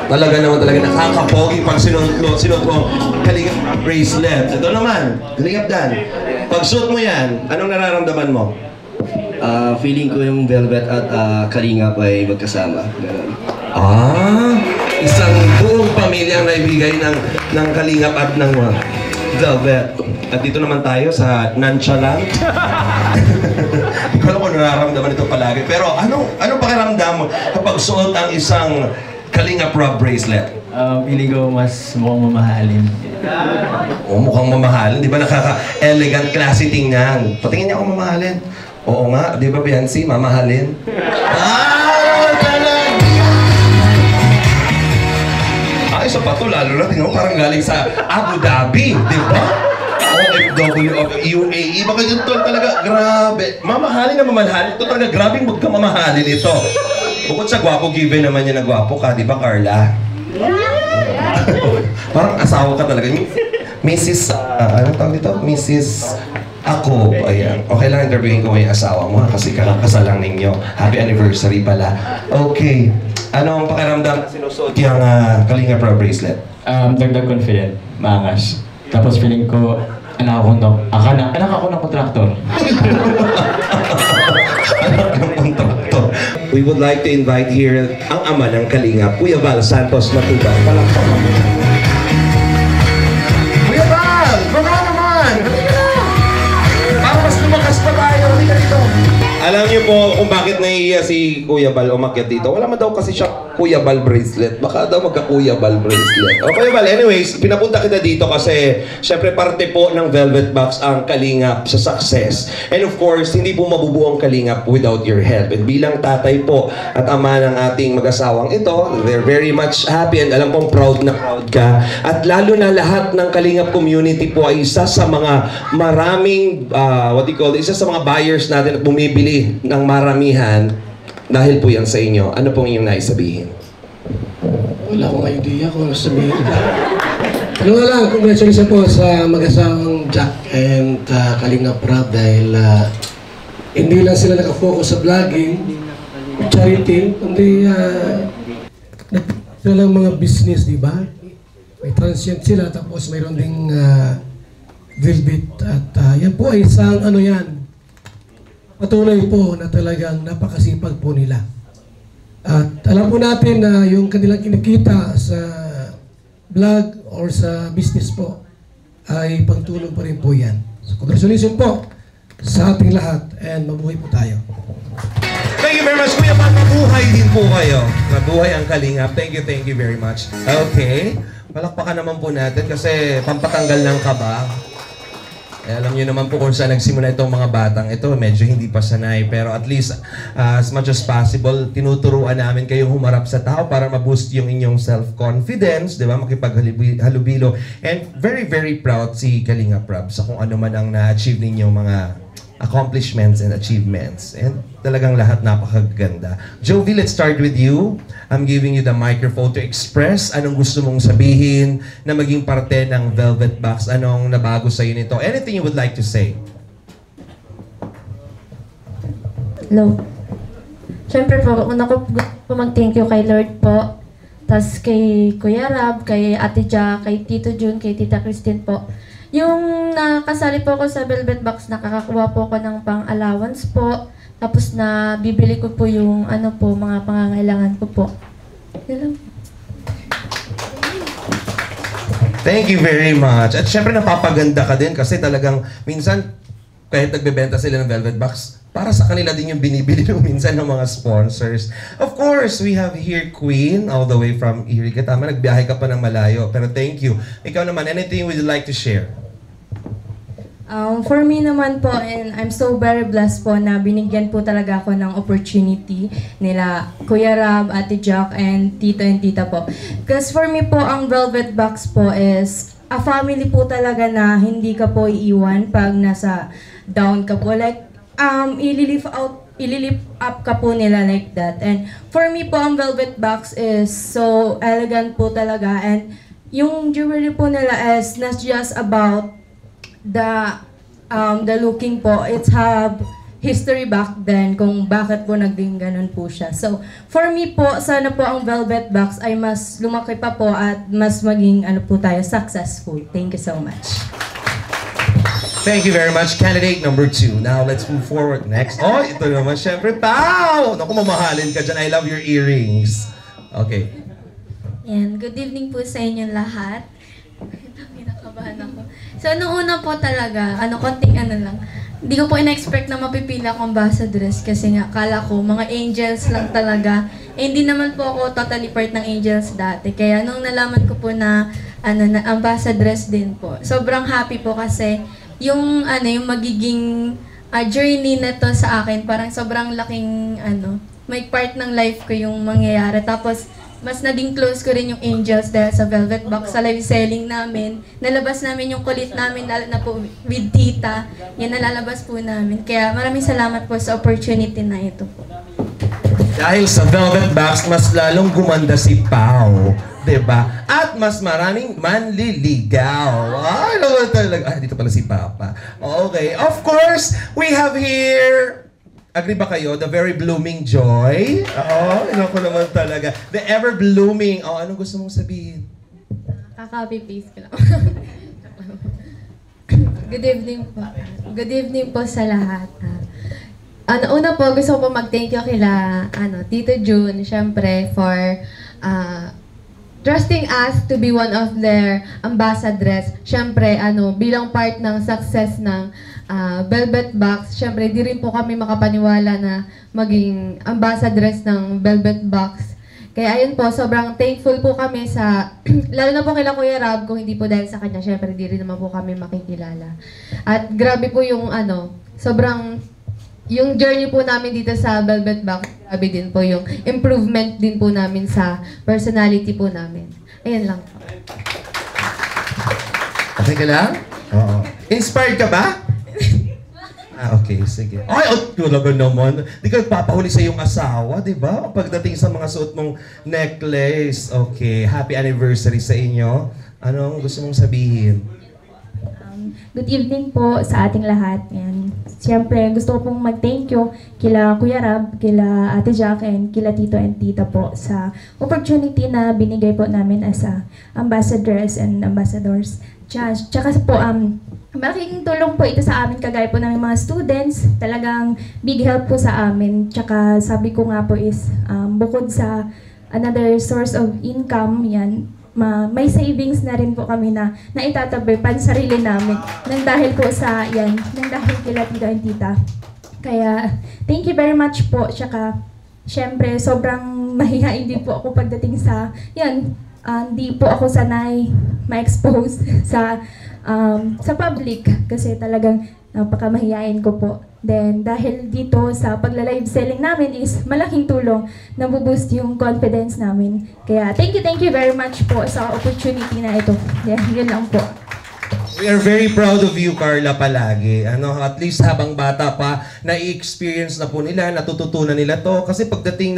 Talaga naman nakakapogi pag sinuot mo Kalinga bracelet. Ito naman, Kalingap Dan. Pag suot mo yan, anong nararamdaman mo? Feeling ko yung Velvet at Kalingap ay magkasama. Ganun. Isang buong pamilya ang naibigay ng Kalingap at ng Velvet. At dito naman tayo sa nonchalant. Hindi ko alam kung nararamdaman ito palagi. Pero anong pakiramdam mo kapag suot ang isang Kalinga Bro bracelet? Feeling ko mas mukhang mamahalin. Mukhang mamahalin. Di ba nakaka-elegant, classy tingnan? Patingin niya ako mamahalin. Oo nga, di ba Biancy, mamahalin? Isa pa to, lalo na tingnan mo, parang galing sa Abu Dhabi, di ba? OFW of UAE. Baka yun tol talaga, grabe. Mamahalin na mamahalin. Ito talaga, grabing magkamamahalin ito. Bukod sa gwapo, given naman niya na gwapo ka, di ba Carla? Parang asawa ka talaga. Mrs. Anong tawag dito? Mrs. Ako. Ayan. Okay lang interviewin ko yung asawa mo kasi kakakasal lang ninyo. Happy anniversary pala. Okay. Ano ang pakiramdam na sinusuot yung Kalinga Bro bracelet? Dagdag confident, maangas. Tapos feeling ko, anak ako ng kontraktor. Anak ng kontraktor. We would like to invite here ang ama ng Kalinga, Kuya Val Santos Matubang. Palakpakan mo. Kuya Val! Baka naman! Halika na! Para mas lumakas pa tayo. Halika dito. Alam niyo po kung bakit nahihiya si Kuya Val umakyat dito. Wala man daw kasi siya Kuya Val bracelet. Baka daw magka-Kuya Val bracelet. O Kuya Val, anyways, pinapunta kita dito kasi syempre parte po ng Velvet Box ang Kalingap sa success. And of course, hindi po mabubuo ang Kalingap without your help. And bilang tatay po at ama ng ating mag-asawang ito, they're very much happy and alam kong proud na proud ka. At lalo na lahat ng Kalingap community po ay isa sa mga maraming, isa sa mga buyers natin at bumibili ng maramihan dahil po yan sa inyo. Ano pong inyong naisabihin? Wala akong idea kung ano sabihin. Ano nga lang, congratulations po sa mag-asawang Jack and Kalinga Bro dahil hindi lang sila nakafocus sa vlogging, charity, kundi sila lang mga business, di ba? May transient sila tapos mayroon ding Velvet at yan po ay isang ano yan, patuloy po na talagang napakasipag po nila. At alam po natin na yung kanilang kinikita sa vlog or sa business po ay pagtulong pa rin po yan. So congratulations po sa ating lahat and mabuhay po tayo. Thank you very much, Kuya Pat. Mabuhay din po kayo. Mabuhay ang Kalingap. Thank you very much. Okay. Palakpakan naman po natin kasi pampatanggal ng kaba. Alam niyo naman po kung saan nagsimula itong mga batang ito, medyo hindi pa sanay. Pero at least, as much as possible, tinuturuan namin kayong humarap sa tao para ma-boost yung inyong self-confidence, di ba? Makipaghalubilo. And very, very proud si Kalinga Prab sa kung ano man ang na-achieve ninyong mga accomplishments and achievements. And talagang lahat napakaganda. Jovi, let's start with you. I'm giving you the microphone to express anong gusto mong sabihin na maging parte ng Velvet Box. Anong nabago sa'yo nito? Anything you would like to say? Hello. Siyempre po, una ko po mag-thank you kay Lord po. Tapos kay Kuya Rab, kay Ate Ja, kay Tito Jun, kay Tita Christine po. Yung nakasali po ako sa Velvet Box, nakakakuha po ako ng pang-allowance po. Tapos na bibili ko po yung ano po, mga pangangailangan ko po. Yan. Thank you very much. At syempre napapaganda ka din kasi talagang minsan kahit nagbebenta sila ng Velvet Box, para sa kanila din yung binibili nung minsan ng mga sponsors. Of course, we have here Queen, all the way from Erie. Tama, nagbiyahe ka pa ng malayo. Pero thank you. Ikaw naman, anything would you like to share? For me naman po, and I'm so very blessed po na binigyan po talaga ako ng opportunity nila Kuya Rab, Ate Jack, and Tito and Tita po. Because for me po, ang Velvet Box po is a family po talaga na hindi ka po iiwan pag nasa down ka po. Like, ililift up ka po nila like that. And for me po, ang Velvet Box is so elegant po talaga. And yung jewelry po nila is not just about the looking po. It's have history back then kung bakit po naging ganun po siya. So, for me po, sana po ang Velvet Box ay mas lumaki pa po at mas maging po tayo, successful. Thank you so much. Thank you very much, candidate number 2. Now, let's move forward. Next. Oh, ito naman, syempre, Pao! Naku, mamahalin ka dyan. I love your earrings. Okay. Yan, good evening po sa inyong lahat. Pinakabahan ako. So, noong una po talaga, konting lang. Hindi ko po in-expect na mapipila akong ambassadress kasi nga, kala ko, mga angels lang talaga. Eh, hindi naman po ako totally part ng angels dati. Kaya nung nalaman ko po na, na ambassadress din po, sobrang happy po kasi yung magiging journey na to sa akin, parang sobrang laking may part ng life ko yung mangyayari. Tapos mas naging close ko rin yung Angels dahil sa Velvet Box, sa live selling namin. Nalabas namin yung kulit namin, lalo na po with Tita. Yan, nalalabas po namin. Kaya maraming salamat po sa opportunity na ito po. Dahil sa Velvet Box, mas lalong gumanda si Pao. Diba? At mas maraming manliligaw. Ay, naman talaga. Ah, dito pala si Papa. Okay. Of course, we have here, agree ba kayo? The very blooming Joy. Oo, ko naman talaga. The ever blooming. Oh, anong gusto mong sabihin? Kaka-copy-paste ko lang. Good evening po. Good evening po sa lahat. Una po, gusto ko po mag-thank you kila Tito June, syempre, for trusting us to be one of their ambassadress. Syempre, bilang part ng success ng Velvet Box, syempre, di rin po kami makapaniwala na maging ambassadress ng Velvet Box. Kaya ayun po, sobrang thankful po kami sa, lalo na po kila Kuya Rab, kung hindi po dahil sa kanya, syempre, di rin naman po kami makikilala. At grabe po yung sobrang, yung journey po namin dito sa Velvet Box, grabe din po yung improvement din po namin sa personality po namin. Ayan lang po. Okay ka lang? Oo. Inspired ka ba? Okay, sige. Ay, talaga naman. Di ka papahuli sa iyong asawa, di ba? Pagdating sa mga suot mong necklace. Okay, happy anniversary sa inyo. Anong gusto mong sabihin? Good evening po sa ating lahat. And siyempre, gusto ko pong mag-thank you kila Kuya Rab, kila Ate Jack, and kila Tito and Tita po sa opportunity na binigay po namin as ambassadors and ambassadors. Tsaka po, malaking tulong po ito sa amin, kagaya po ng mga students. Talagang big help po sa amin. Tsaka sabi ko nga po is, bukod sa another source of income, yan, may savings na rin po kami na naitatabi pan sarili namin nang dahil po sa nang dahil kila Tito and Tita. Kaya thank you very much po. Tsaka syempre sobrang mahihain din po ako pagdating sa hindi po ako sanay ma-expose sa public kasi talagang napakamahihain ko po. Then, dahil dito sa pagla-live selling namin is malaking tulong na boost yung confidence namin. Kaya, thank you very much po sa opportunity na ito. Yun lang po. We are very proud of you, Carla, palagi. At least habang bata pa, na-experience na po nila, natututunan nila to. Kasi pagdating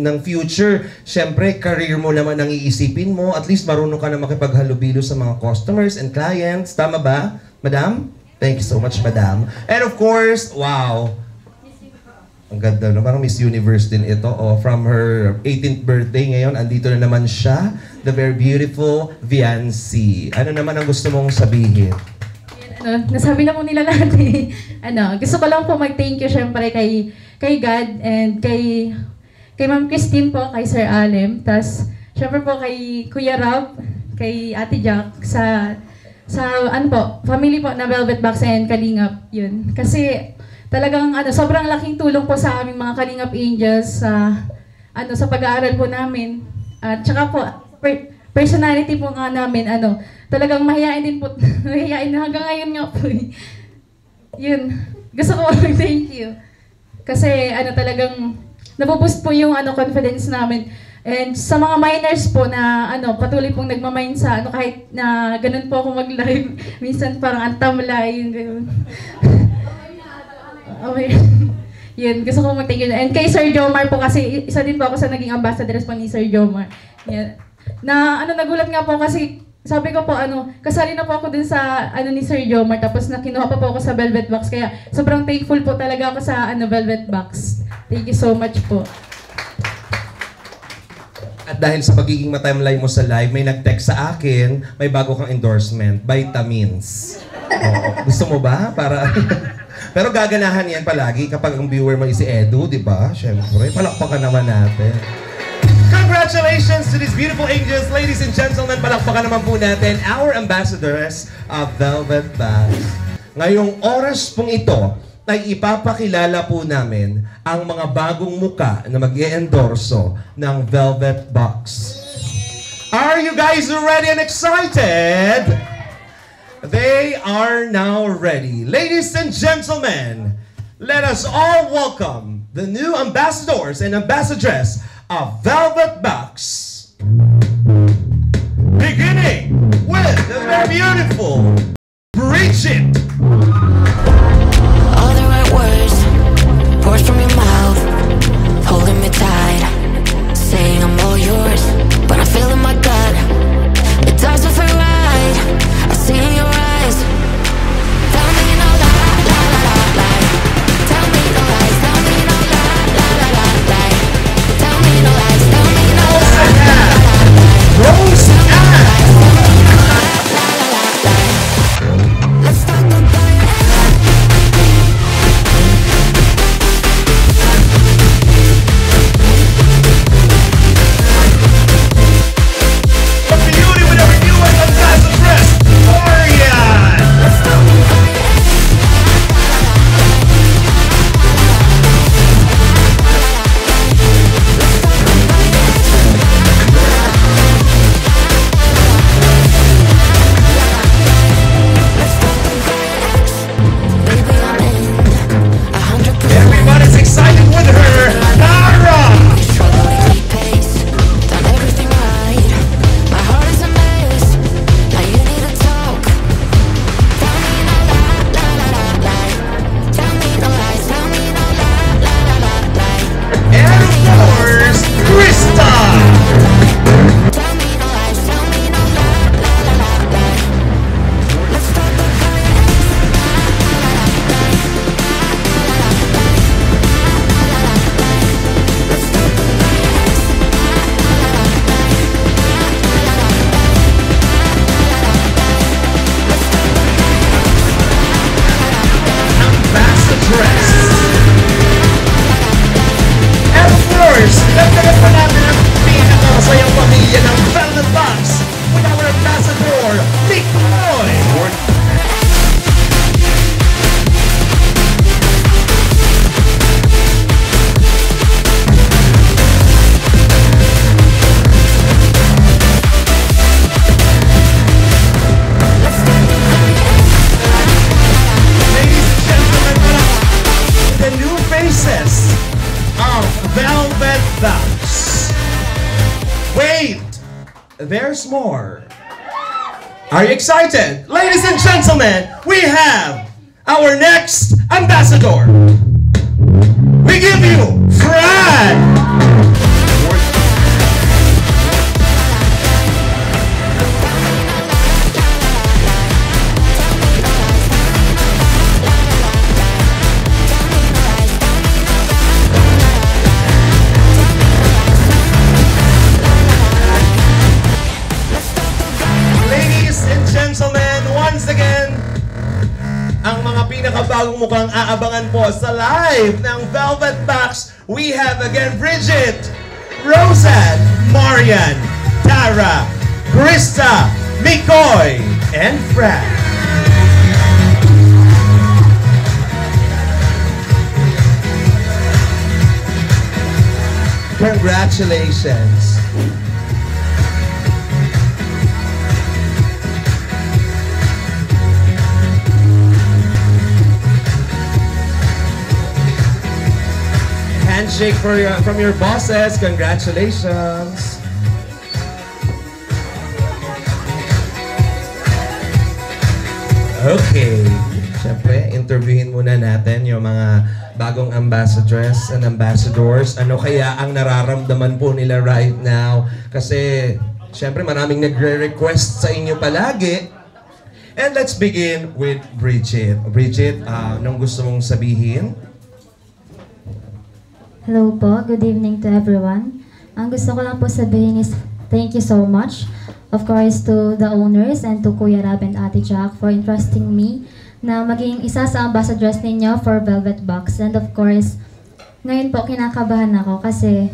ng future, syempre, career mo naman ang iisipin mo. At least marunong ka na makipaghalubilo sa mga customers and clients. Tama ba, Madam? Thank you so much, Madam. And of course, wow. Ang ganda, no? Parang Miss Universe din ito. Oh, from her 18th birthday ngayon, andito na naman siya. The very beautiful Viancy. Ano naman ang gusto mong sabihin? Nasabi na po nila lahat eh. Gusto ko lang po mag-thank you syempre kay God and kay Ma'am Christine po, kay Sir Alem. Tapos, syempre po kay Kuya Rab, kay Ate Jack, sa family po na Velvet Box and Kalingap, yun. Kasi talagang sobrang laking tulong po sa aming mga Kalingap Angels sa pag-aaral po namin. At saka po, personality po nga namin, talagang mahihain din po, mahihain na hanggang ngayon nga po. Yun, gusto ko thank you. Kasi talagang nabuboost po yung confidence namin. And sa mga minors po na patuloy pong nagmamind sa kahit na ganun po ako mag-live, minsan parang antamlay, yung ganun. Okay. Yun, gusto ko mag-thank you. And kay Sir Jomar po kasi isa din po ako sa naging ambassadors po ni Sir Jomar. Yan. Nagulat nga po kasi sabi ko po kasali na po ako dun sa ni Sir Jomar tapos nakinuha pa po ako sa Velvet Box kaya sobrang thankful po talaga ako sa Velvet Box. Thank you so much po. At dahil sa pagiging ma-timeline mo sa live, may nag-text sa akin, may bago kang endorsement, vitamins. Oo. Gusto mo ba? Para pero gaganahan yan palagi kapag ang viewer mo si Edu, di ba? Siyempre, palakpakan naman natin. Congratulations to these beautiful angels, ladies and gentlemen. Palakpakan naman po natin our ambassadors of Velvet Box. Ngayong oras pong ito, ay ipapakilala po namin ang mga bagong muka na mag-i-endorso ng Velvet Box. Are you guys ready and excited? They are now ready. Ladies and gentlemen, let us all welcome the new ambassadors and ambassadress of Velvet Box. Beginning with the very beautiful Bridget. Words from your mouth, holding me tight, saying I'm all yours, but I feel in my gut, it doesn't feel right. I see in your eyes, tell me no lie, lie, lie, lie, lie. Tell me no lies, tell me no lie, lie, lie, lie, lie. Tell me no lies, tell me no lie, lie, lie, lie. Rose Ann. Let's talk about it. There's more. Are you excited? Ladies and gentlemen, we have our next ambassador. We give you Fran. Bagong mukhang aabangan po sa live ng Velvet Box. We have again Bridget, Roseanne, Marian, Tara, Krista, Mikoy, and Fran. Congratulations. Handshake from your bosses. Congratulations. Okay. Siyempre, interviewin muna natin yung mga bagong ambassadors and ambassadors. Ano kaya ang nararamdaman po nila right now? Kasi, siyempre, maraming nagre-request sa inyo palagi. And let's begin with Bridget. Bridget, anong gusto mong sabihin? Hello po, good evening to everyone. Ang gusto ko lang po sabihin is thank you so much. Of course, to the owners and to Kuya Rab and Ate Jack for entrusting me na maging isa sa ambassadors ninyo for Velvet Box. And of course, ngayon po kinakabahan ako kasi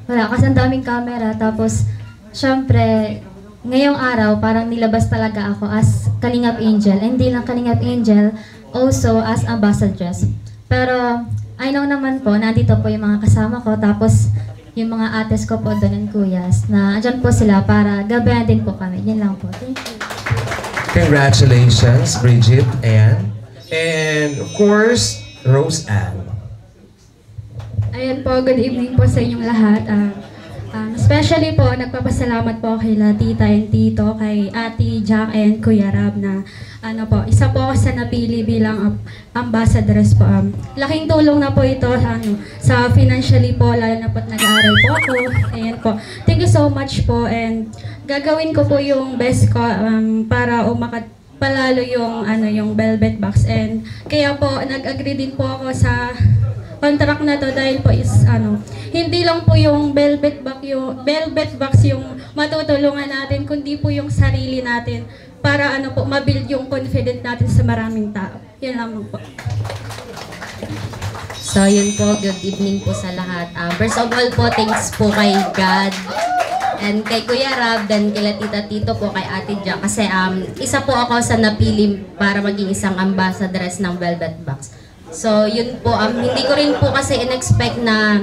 ang daming camera. Tapos, syempre, ngayong araw parang nilabas talaga ako as Kalingap Angel. And hindi lang Kalingap Angel, also as ambassadress. Pero, I know naman po, nandito po yung mga kasama ko. Tapos, yung mga ates ko po doon and kuyas na andyan po sila para gabayan din po kami. Yan lang po. Thank you. Congratulations, Bridget, Ann. And of course, Rose Ann. Ayan po, good evening po sa inyong lahat. Especially po, nagpapasalamat po kay Tita and Tito, kay Ate Jack and Kuya Rab na isa po ako sa napili bilang ambassadress po. Laking tulong na po ito sa financially po, lalo na po nag-aaral po ako. Ayan po. Thank you so much po and gagawin ko po yung best ko para palalo yung Velvet Box. And kaya po, nag-agree din po ako sa contract na to dahil po is hindi lang po yung Velvet Box yung matutulungan natin, kundi po yung sarili natin para ma-build yung confidence natin sa maraming tao. Yan lang po. So yun po, good evening po sa lahat. First of all po, thanks po kay God and kay Kuya Rab, then kila Tita Tito po, kay Ate Jack. Kasi isa po ako sa napili para maging isang ambassadress ng Velvet Box. So yun po, hindi ko rin po kasi in-expect na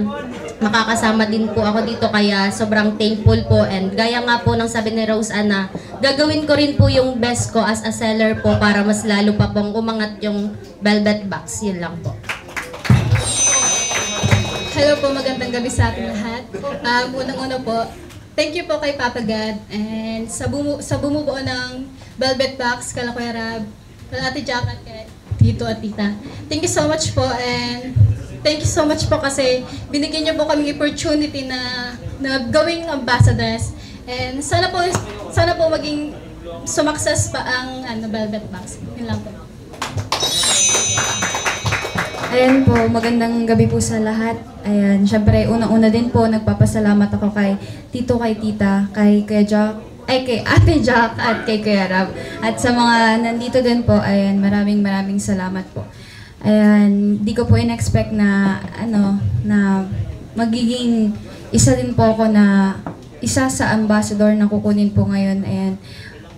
makakasama din po ako dito, kaya sobrang thankful po. And gaya nga po ng sabi ni Rose Anna, gagawin ko rin po yung best ko as a seller po para mas lalo pa pong umangat yung Velvet Box. Yun lang po. Hello po, magandang gabi sa ating lahat. Unang-una po, thank you po kay Papa God and sa bumubuo ng Velvet Box, kala Kuya Rab, kala Ate Jack at kay Tito at Tita. Thank you so much po and thank you so much po kasi binigyan niyo po kami opportunity na gawing ambassadors and sana po maging sumakses pa ang Velvet Box. Yun lang po. Ayan po, magandang gabi po sa lahat. Ayan, syempre unang-una din po nagpapasalamat ako kay Tito, kay Tita, kay Kuya Jack, kay Ate Jack at kay Kuya Rab. At sa mga nandito din po, ayan, maraming salamat po. Ayan, di ko po in-expect na na magiging isa din po ako na isa sa ambassador na kukunin po ngayon. Ayan,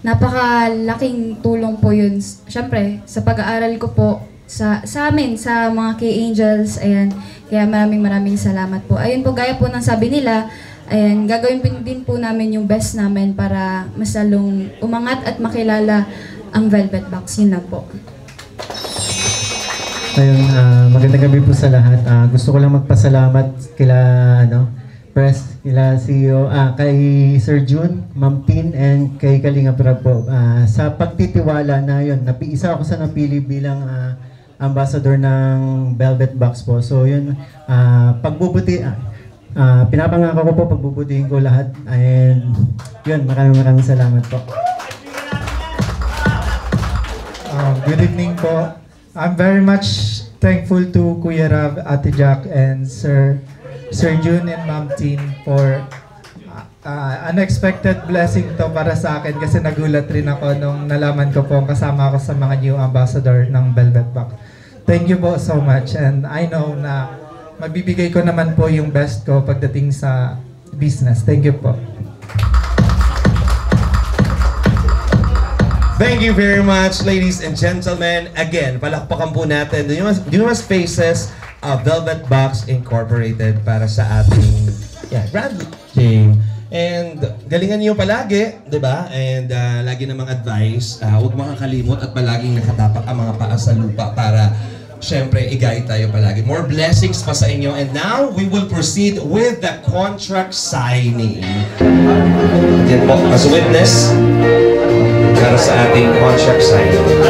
napakalaking tulong po yun. Syempre, sa pag-aaral ko po, sa amin, sa mga K-Angels, ayan, kaya maraming salamat po. Ayun po, gaya po ng sabi nila, ayan, gagawin din po namin yung best namin para mas lalong umangat at makilala ang Velvet Box. Yun lang po. Ayun, magandang gabi po sa lahat. Gusto ko lang magpasalamat kila press, kila CEO, kay Sir June, Ma'am Tin, and kay Kalingap Rab po sa pagtitiwala na yun. Isa ako sa napili bilang ambassador ng Velvet Box po. So yun, pinapangako ko po, pagbubutihin ko lahat. And yun, maraming salamat po. Good evening po. I'm very much thankful to Kuya Rab, Ate Jack, and Sir June and Ma'am Tin for unexpected blessing to para sa akin kasi nagulat rin ako nung nalaman ko po kasama ako sa mga new ambassador ng Velvet Box. Thank you po so much and I know na magbibigay ko naman po yung best ko pagdating sa business. Thank you po. Thank you very much, ladies and gentlemen. Again, palakpakan po natin the newest faces of Velvet Box Incorporated para sa ating Yeah, Bradley James. And galingan niyo palagi, di ba? And lagi namang advice, huwag makakalimot at palaging nakatapak ang mga paa sa lupa para syempre i-guide tayo palagi. More blessings pa sa inyo. And now, we will proceed with the contract signing. Yan po, as a witness, para sa ating contract signing.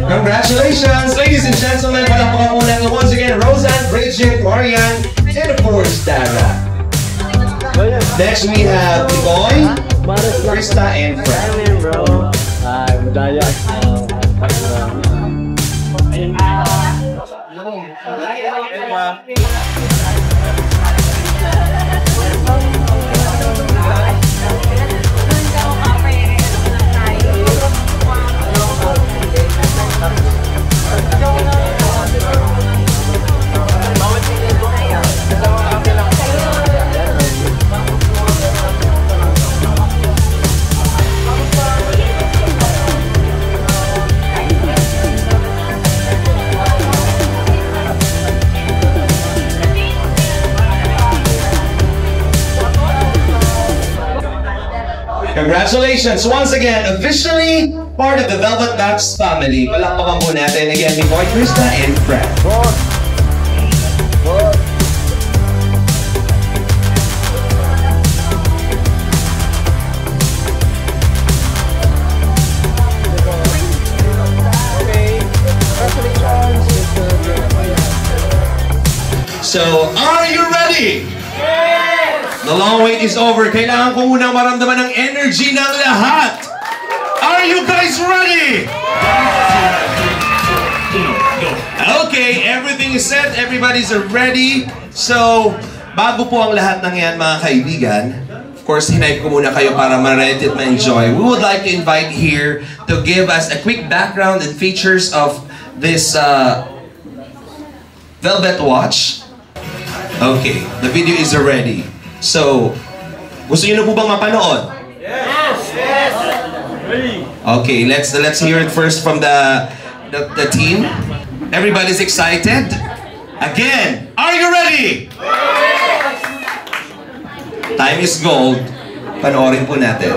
Congratulations, ladies and gentlemen. Palakpakan muna once again, Roseanne, Bridget, Marian, and of course, Dara. Next we have Nicoy, Krista, and Fran. Congratulations once again, officially part of the Velvet Box family. Palakpakan po natin again ni Boy, Krista, and Fred. So, are you ready? The long wait is over. Kailangan ko munang maramdaman ng energy ng lahat. Are you guys ready? Okay, everything is set. Everybody's ready. So, bago po ang lahat ng yan, mga kaibigan, of course, hinayip ko muna kayo para ma-ready at ma-enjoy. We would like to invite here to give us a quick background and features of this Velvet watch. Okay, the video is ready. So, gusto niyo na po bang mapanood? Yes! Yes! Okay, let's hear it first from the team. Everybody's excited? Again, are you ready? Yes! Time is gold. Panoorin po natin.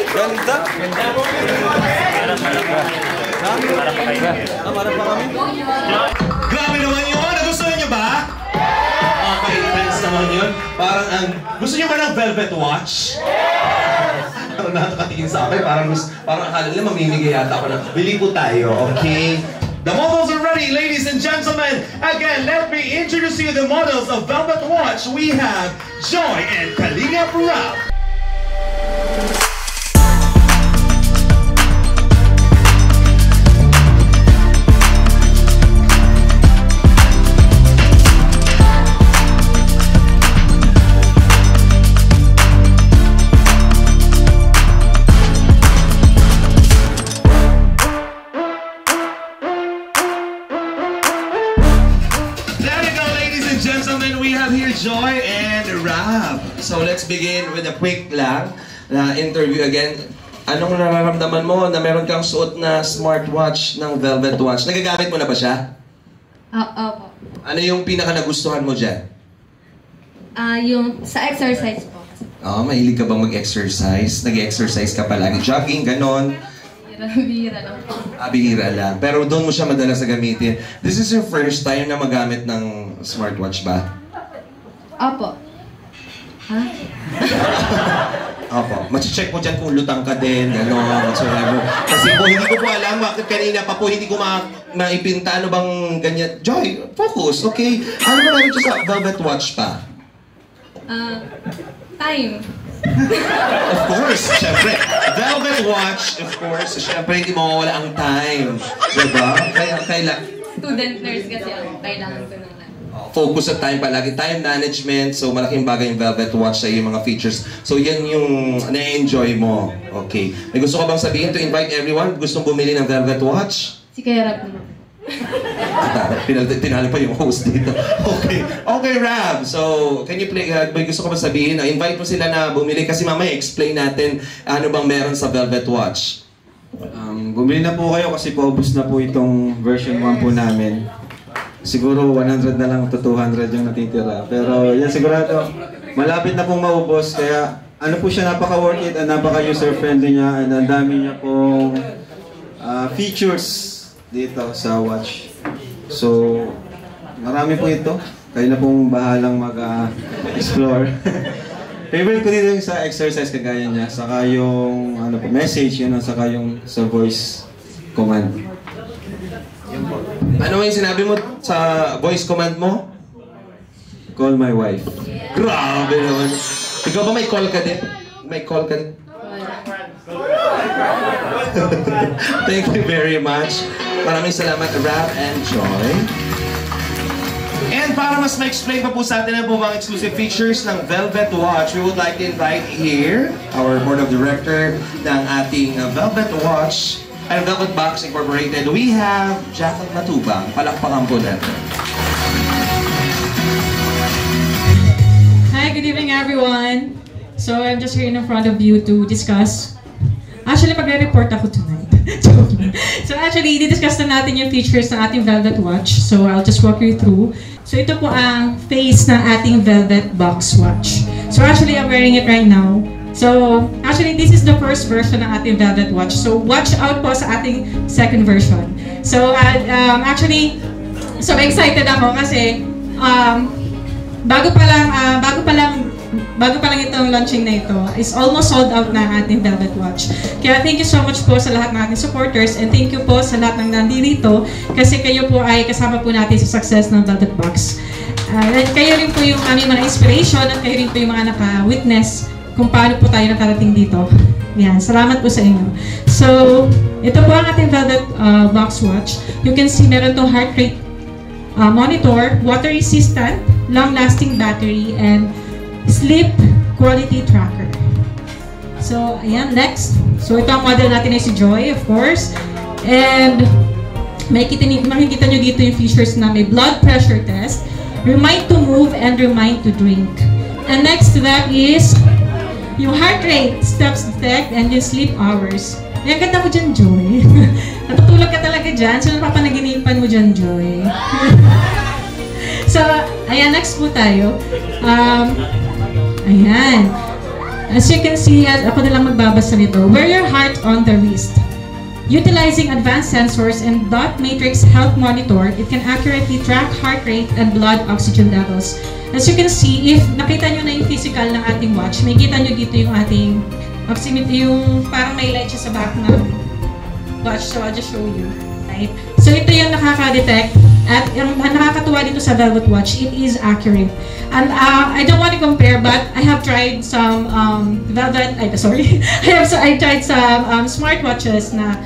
Ganda. Para pa kayo. Para pa kami? Grabe naman yun! Nagustuhan niyo ba? Okay, thanks naman yun. Parang gusto niyo ba ng Velvet Watch? Nakakatingin sa akin, parang akala nila mamimigay yata ako na bili po tayo, okay? The models are ready, ladies and gentlemen. Again, let me introduce you the models of Velvet Watch. We have Joy and Kalinga Rab. Joy and Rab. So let's begin with a quick lang interview again. Anong nararamdaman mo na meron kang suot na smartwatch ng Velvet Watch? Nagagamit mo na ba siya? Opo. Ano yung pinaka nagustuhan mo dyan? Yung sa exercise po. Mahilig ka bang mag-exercise? Nag-exercise ka palagi? Jogging, ganon? Bihira lang po. Bihira lang. Pero doon mo siya madalas gamitin. This is your first time na magamit ng smartwatch ba? Opo. Ha? Opo. Machi-check mo dyan kung lutang ka din, gano'n, whatsoever. Kasi po, hindi ko po alam, bakit kanina pa po hindi ko maipinta ano bang ganyan. Joy, focus, okay? Ano ba namin sa Velvet Watch pa? Time. Of course, syempre. Velvet Watch, of course, syempre hindi mawawala ang time. Diba? Kailan? Student nurse kasi ako. Kailangan ko ng focus sa time palagi. Time management. So, malaking bagay yung Velvet Watch sa yung mga features. So, yan yung na-enjoy mo. Okay. May gusto ka bang sabihin to invite everyone? Gustong bumili ng Velvet Watch? Si Kuya Rab naman. Tinalo pa yung host dito. Okay. Okay, Rab. So, can you play? May gusto ka bang sabihin? Invite mo sila na bumili kasi mamaya explain natin ano bang meron sa Velvet Watch. Bumili na po kayo kasi paubos na po itong version 1 po namin. Siguro 100 na lang to 200 yung natitira. Pero yan sigurado, malapit na pong maubos. Kaya ano po siya, napaka-worth it at napaka-user-friendly niya. And ang dami niya pong features dito sa watch. So, marami po ito. Kayo na pong bahalang mag-explore. Favorite ko dito yung sa exercise kagaya niya. Saka yung message, yun, saka yung sa voice command. Ano yung sinabi mo sa voice command mo? Call my wife. Grabe naman. Ikaw ba may call ka din? May call ka din? Thank you very much. Maraming salamat, Rab and Joy. And para mas ma-explain pa po sa atin ang po bang exclusive features ng Velvet Watch, we would like to invite here our board of director ng ating Velvet Watch and Velvet Box Incorporated. We have Jackal Matubang. Palakpakan po natin. Hi, good evening everyone. So I'm just here in front of you to discuss. Actually, magre-report ako tonight. So actually, i-discuss na natin yung features ng ating Velvet Watch. So I'll just walk you through. So ito po ang face ng ating Velvet Box Watch. So actually, I'm wearing it right now. So, actually, this is the first version ng ating Velvet Watch. So, watch out po sa ating second version. So, actually, so excited ako kasi bago pa lang itong launching na ito, is almost sold out na ating Velvet Watch. Kaya thank you so much po sa lahat ng ating supporters and thank you po sa lahat ng nandito kasi kayo po ay kasama po natin sa success ng Velvet Box. Kayo rin po yung aming mga inspiration at kayo rin po yung mga naka-witness kung paano po tayo nakarating dito. Yan, salamat po sa inyo. So, ito po ang ating Velvet Box Watch. You can see meron itong heart rate monitor, water resistant, long-lasting battery, and sleep quality tracker. So, ayan, next. So, ito ang model natin ay si Joy, of course. And, makikita nyo dito yung features na may blood pressure test, remind to move, and remind to drink. And next to that is yung heart rate, steps detect, and yung sleep hours. Ayan, ganda mo dyan, Joy. Natutulog ka talaga dyan. So, napapanaginipan mo dyan, Joy. So, ayan, next po tayo. Ayan. As you can see, ako na lang magbabasa nito. Wear your heart on the wrist. Utilizing advanced sensors and dot matrix health monitor, it can accurately track heart rate and blood oxygen levels. As you can see, if nakita nyo na yung physical ng ating watch, may kita nyo dito yung ating oximeter, yung parang may light siya sa back ng watch. So I'll just show you. Right? So ito yung nakaka-detect, at yung nakakatuwa dito sa Velvet Watch, it is accurate. And I don't want to compare, but I have tried some I tried some smartwatches na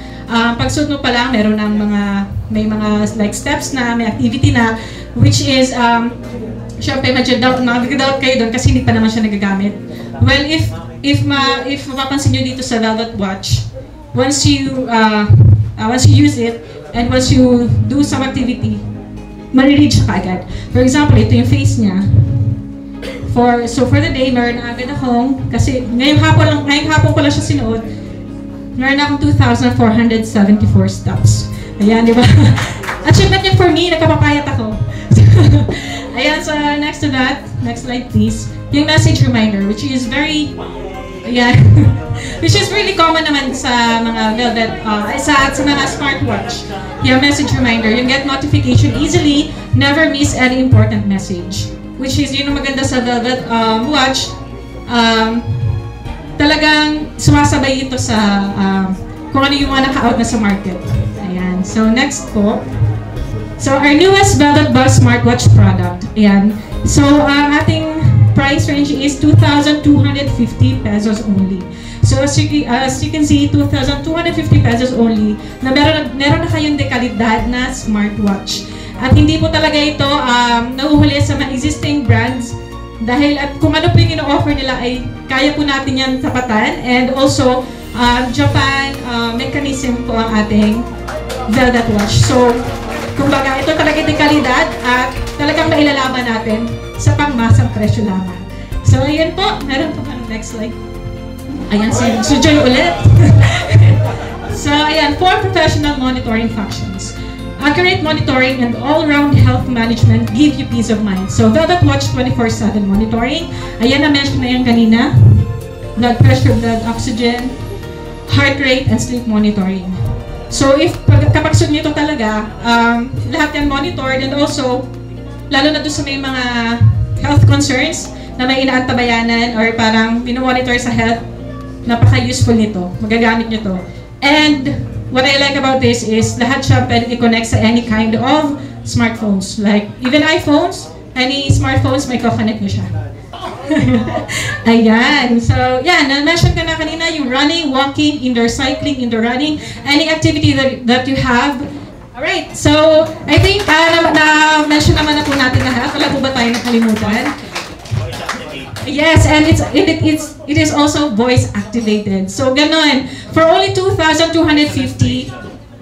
pagsuot mo pa lang, meron ng may mga like steps na, may activity na, which is, syempre medyo mag-doubt kayo doon kasi hindi pa naman siya nagagamit. Well, if mapapansin nyo dito sa Velvet Watch, once you use it, and once you do some activity, mariread siya kaagad. For example, ito yung face niya. For the day, meron na agad akong, kasi ngayong hapon ko lang siya sinuot, meron na akong 2,474 steps. Ayan, di ba? Achievement niya for me, nagkapapayat ako. Ayan, so next to that, next slide please, yung message reminder, which is very, ayan, which is really common naman sa mga Velvet, sa mga smartwatch. Yung message reminder, yung get notification easily, never miss any important message. Which is, yun ang maganda sa Velvet Watch, talagang sumasabay ito sa kung ano yung mga naka-out na sa market. Ayan. So, next po. So, our newest Velvet Box smartwatch product. Ayan. So, ating price range is 2,250 pesos only. So, as you can see, 2,250 pesos only, na meron na kayong dekalidad na smartwatch. At hindi po talaga ito nauhuli sa mga existing brands, dahil at kung ano po yung ino-offer nila ay kaya po natin yan tapatan. And also, Japan mechanism po ang ating Velvet Watch. So, kumbaga, ito talaga yung kalidad at talagang mailalaban natin sa pangmasang presyo lamang. So, ayan po. Meron po kang next slide. Ayan, si Joy ulit. So, ayan, 4 professional monitoring functions. Accurate monitoring and all-round health management give you peace of mind. So, Velvet Watch 24/7 monitoring. Ayan, na-mention na yan kanina. Blood pressure, blood oxygen, heart rate, and sleep monitoring. So, kapag suot nyo ito talaga, lahat yan monitored, and also, lalo na doon sa may mga health concerns na may inaantabayanan or parang monitor sa health, napaka-useful nito. Magagamit nyo to. And what I like about this is lahat siya pwede i-connect sa any kind of smartphones. Like, even iPhones, any smartphones, may ko-connect nyo siya. Ayan. So, yan. Na-mention ko na kanina yung running, walking, indoor cycling, indoor running, any activity that you have. Alright. So, I think na-mention naman na po natin lahat. Wala po ba tayo nakalimutan? Yes, and it is also voice activated. So ganon. For only 2,250,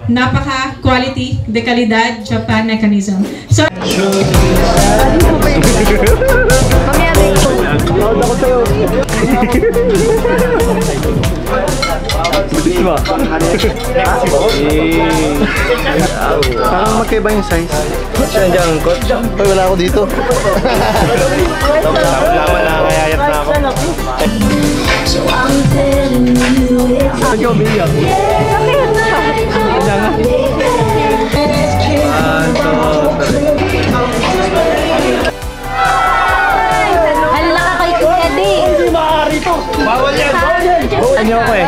napaka-quality, dekalidad, Japan mechanism. So Parang magkaiba yung size. Siya dyan ang coach. Ay, wala ako dito. Wala, kayayat na ako. Medyo umiyak. Ang laka kay Eddie. Hindi maaari ito. Bawal yan. Ano ko eh.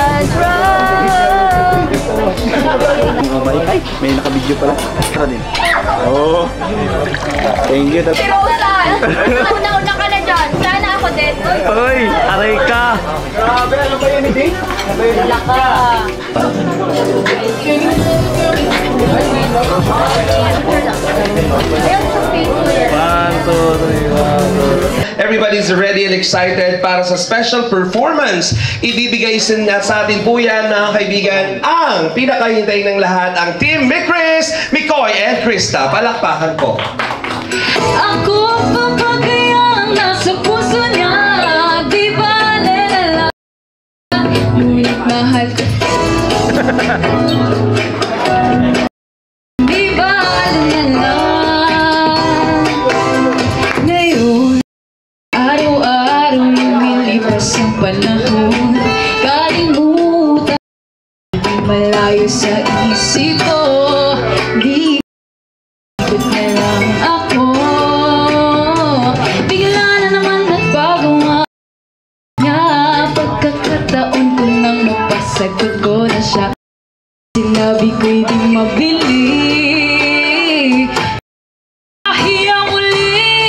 Ay, may nakabidyo pala. Tara din. Oo. Thank you. Una-una ka na dyan. Sana ako din. Uy, aray ka. Grabe, ano ba yun, Eddie? Laka. Everybody's ready and excited para sa special performance. Ibibigay sa atin po yan, mga kaibigan, ang pinakahintay ng lahat, ang Team Mikris, Mikoy, and Krista. Palakpakan po. Ako papagayang nasa puso niya. Di ba nalala? Ngunit mahal ko. Di ba nalala? Ngayon, araw-araw lumilipas ang panahon. Kalimutan, di malapit. tayo sa isip ko. Di ikot na lang ako. Bigla na naman nagbago nga pagkakataon ko nang mapasagot ko na siya. Sinabi ko'y di mabili. Kahiyang uli,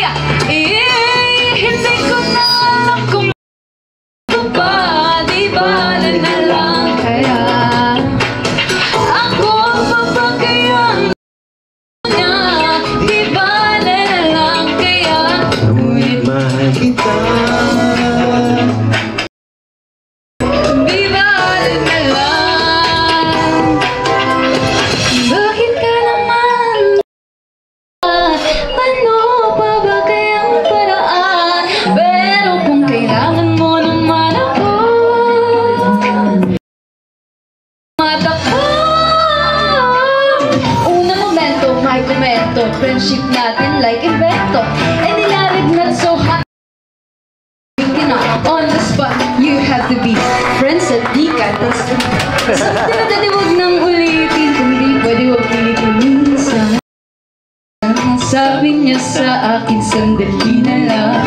hindi ko na alam kung ito ba, di bala na lang kaya ako papagayang niya, di bala na lang kaya ngunit mahal kita. Di bala na lang. Bakit ka naman? Ano pa ba kayang paraan? Pero kung kailangan mo naman ako, matakbo. Unang momento, may komento, friendship natin like invento. E nilalagnat so hot. On the spot, you have to be friends at di ka. Something na huwag nang ulitin. Kung di pwede huwag pilitin minsan. Sabi niya sa akin, sandali na lang.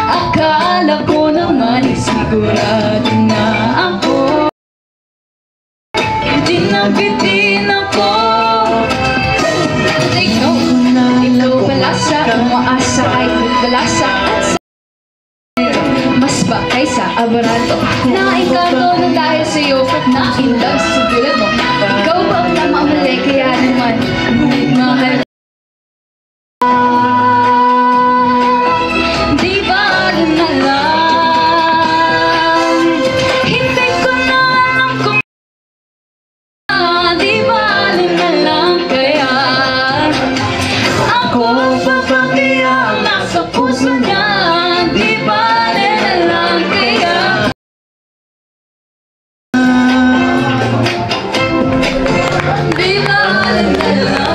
Akala ko naman sigurado na ako. Hindi na bitin ako. Take note, ikaw palasa, umaasa ay balasa. Mas ba kaysa abarato? Nainkanto na dahil sa'yo, na-in-love sa tulad mo. Ikaw ba ang namamali, kaya naman ngunit mahal. Di bala na lang. Hindi ko na alam kung di bala na lang kaya ako papakiyang nasa puso niya. Di bala na lang kaya di bala na lang.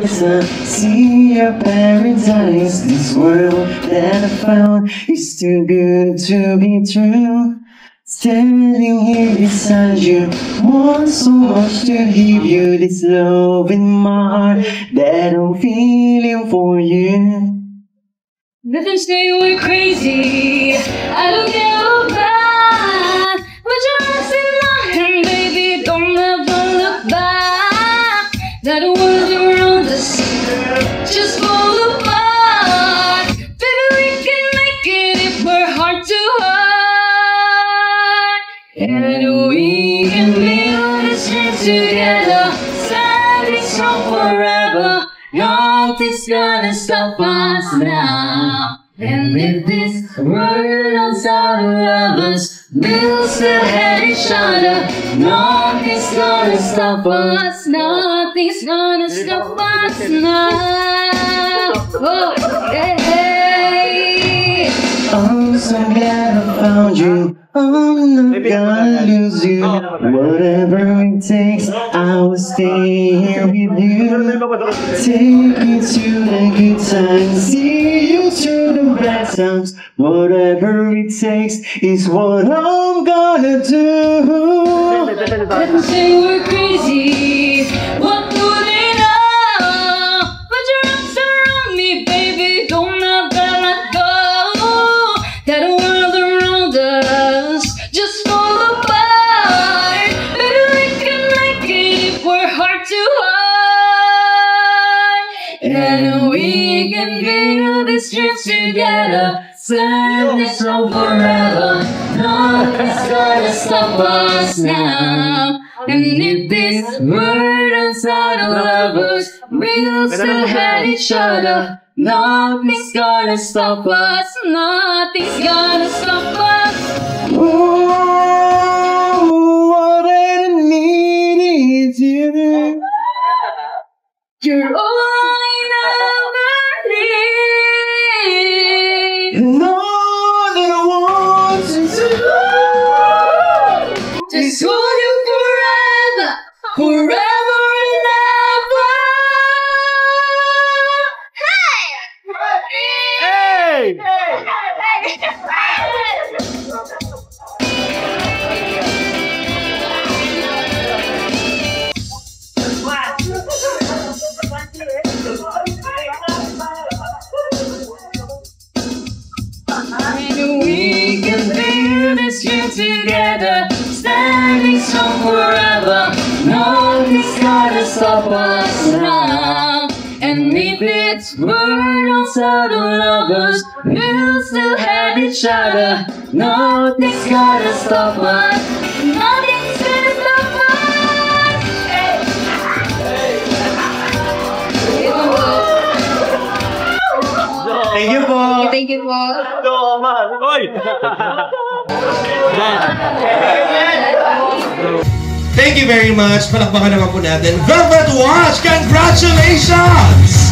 It's a sea of paradise. This world that I found is too good to be true. Standing here beside you, want so much to give you this love in my heart that I'm feeling for you. Nothing say we're crazy. I don't give a back. But you're lost in my hand, baby. Don't ever look back. That world around us just fall apart. Baby, we can make it if we're heart to heart. And we can build this dream together. Standing strong forever. Nothing's gonna stop us now. And if this world runs out of lovers, we'll still have each other. Nothing's gonna stop us. Nothing's gonna stop us now. Oh, hey. I'm so glad I found you. I'm not gonna lose you. Whatever it takes, I will stay here with you. Take you to the good times, see you through the bad times. Whatever it takes is what I'm gonna do. Let me say we're crazy. What do they know? Put your arms around me, baby. Don't ever let go. That world around us just fall apart. Maybe we can make it if we're heart to heart. And we can build this dream together. Stand strong forever. Nothing's gonna stop us now. And if this world runs out of lovers, we'll still have each other. Nothing's gonna stop us. Nothing's gonna stop us. What I need is you. You're all I ever need. And all that I want to do just hold you forever, forever and ever. together, standing strong forever. Nothing's gonna stop us now. And if it's worlds out of lovers, we'll still have each other. Nothing's gonna stop us. Nothing's gonna stop us. Hey. Thank you po. Thank you po. Thank you very much. Palakpakan naman po natin. Velvet Watch, congratulations!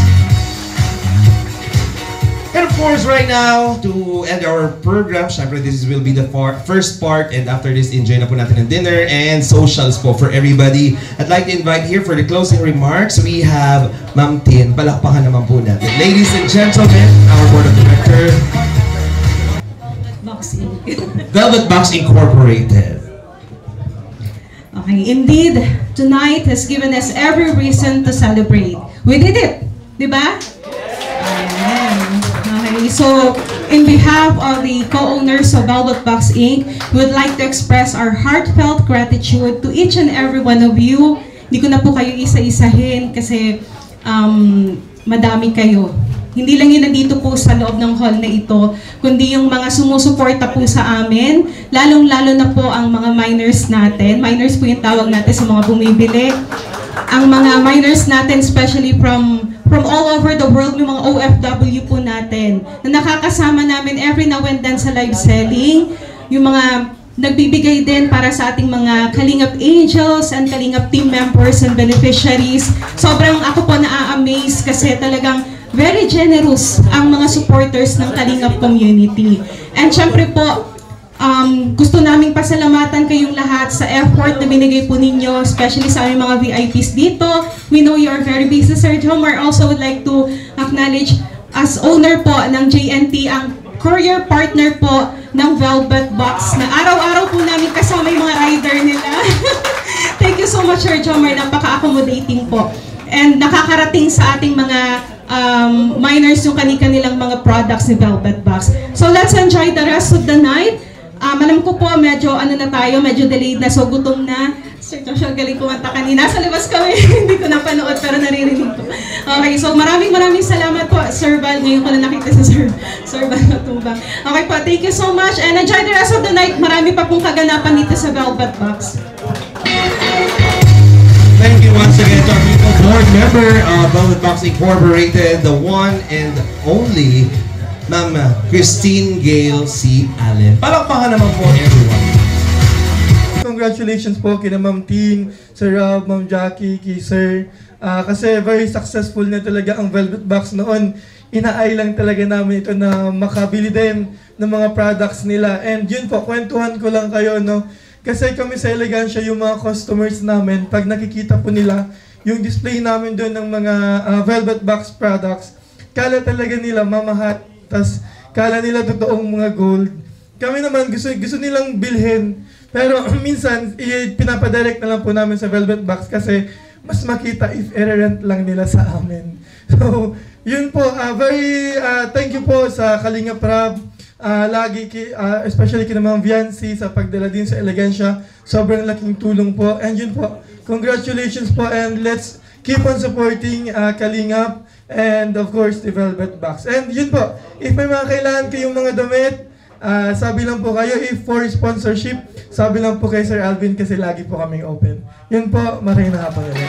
And of course, right now, to end our program, syempre this will be the first part, and after this, enjoy na po natin ang dinner and socials po for everybody. I'd like to invite here for the closing remarks, we have Ma'am Tin. Palakpakan naman po natin. Ladies and gentlemen, our board of directors, Velvet Box Incorporated. Okay, indeed, tonight has given us every reason to celebrate. We did it, di ba? Ayan. Okay, so in behalf of the co-owners of Velvet Box Inc., we would like to express our heartfelt gratitude to each and every one of you. Hindi ko na po kayo isa-isahin kasi madami kayo. Hindi lang yun nandito po sa loob ng hall na ito, kundi yung mga sumusuporta po sa amin, lalong-lalo na po ang mga minors natin. Minors po yung tawag natin sa mga bumibili. Ang mga minors natin, especially from all over the world, yung mga OFW po natin, na nakakasama namin every now and then sa live selling, yung mga nagbibigay din para sa ating mga Kalingap Angels and Kalingap team members and beneficiaries. Sobrang ako po na-amaze kasi talagang very generous ang mga supporters ng Kalingap community. And syempre po, gusto naming pasalamatan kayong lahat sa effort na binigay po ninyo, especially sa aming mga VIPs dito. We know you are very busy, Sir Jomar. Also would like to acknowledge as owner po ng JNT, ang courier partner po ng Velvet Box na araw-araw po namin kasama yung mga rider nila. Thank you so much, Sir Jomar. Napaka-accommodating po. And nakakarating sa ating mga minors yung kanilang mga products ni Velvet Box. So let's enjoy the rest of the night. Alam ko po, medyo medyo delayed na, so gutom na. Sir Joshua, galing kumanta kanina. Sa labas kami, hindi ko napanood pero naririnig ko. Okay, so maraming salamat po, Sir Val. Ngayon ko na nakita si Sir Val Matubang. Okay po, thank you so much and enjoy the rest of the night. Marami pa pong kaganapan dito sa Velvet Box. Thank you once again to our people board member of Velvet Box Incorporated, the one and only Ma'am Christine Gail C. Allen. Palakpakan naman po everyone. Congratulations po kina Ma'am Tin, Sir Rob, Ma'am Jackie, kay Sir. Kasi very successful na talaga ang Velvet Box noon. Inaay lang talaga namin ito na makabili din ng mga products nila. And yun po, kwentuhan ko lang kayo, no? Kasi kami sa Elegancia, yung mga customers namin, pag nakikita po nila yung display namin doon ng mga Velvet Box products, kala talaga nila mamahal, tas kala nila totoong mga gold. Kami naman gusto nilang bilhin, pero minsan pinapadirect na lang po namin sa Velvet Box kasi mas makita if i-rent lang nila sa amin. So, yun po, thank you po sa Kalingap Rab. Especially kina Ma'am Viancy sa pagdala din sa Elegancia. Sobrang laking tulong po. And yun po, congratulations po and let's keep on supporting Kalingap and of course the Velvet Box. And yun po, if may mga kailangan kayong mga damit, sabi lang po kayo, if for sponsorship, sabi lang po kay Sir Alvin kasi lagi po kaming open. Yun po, maraming hapon ulit.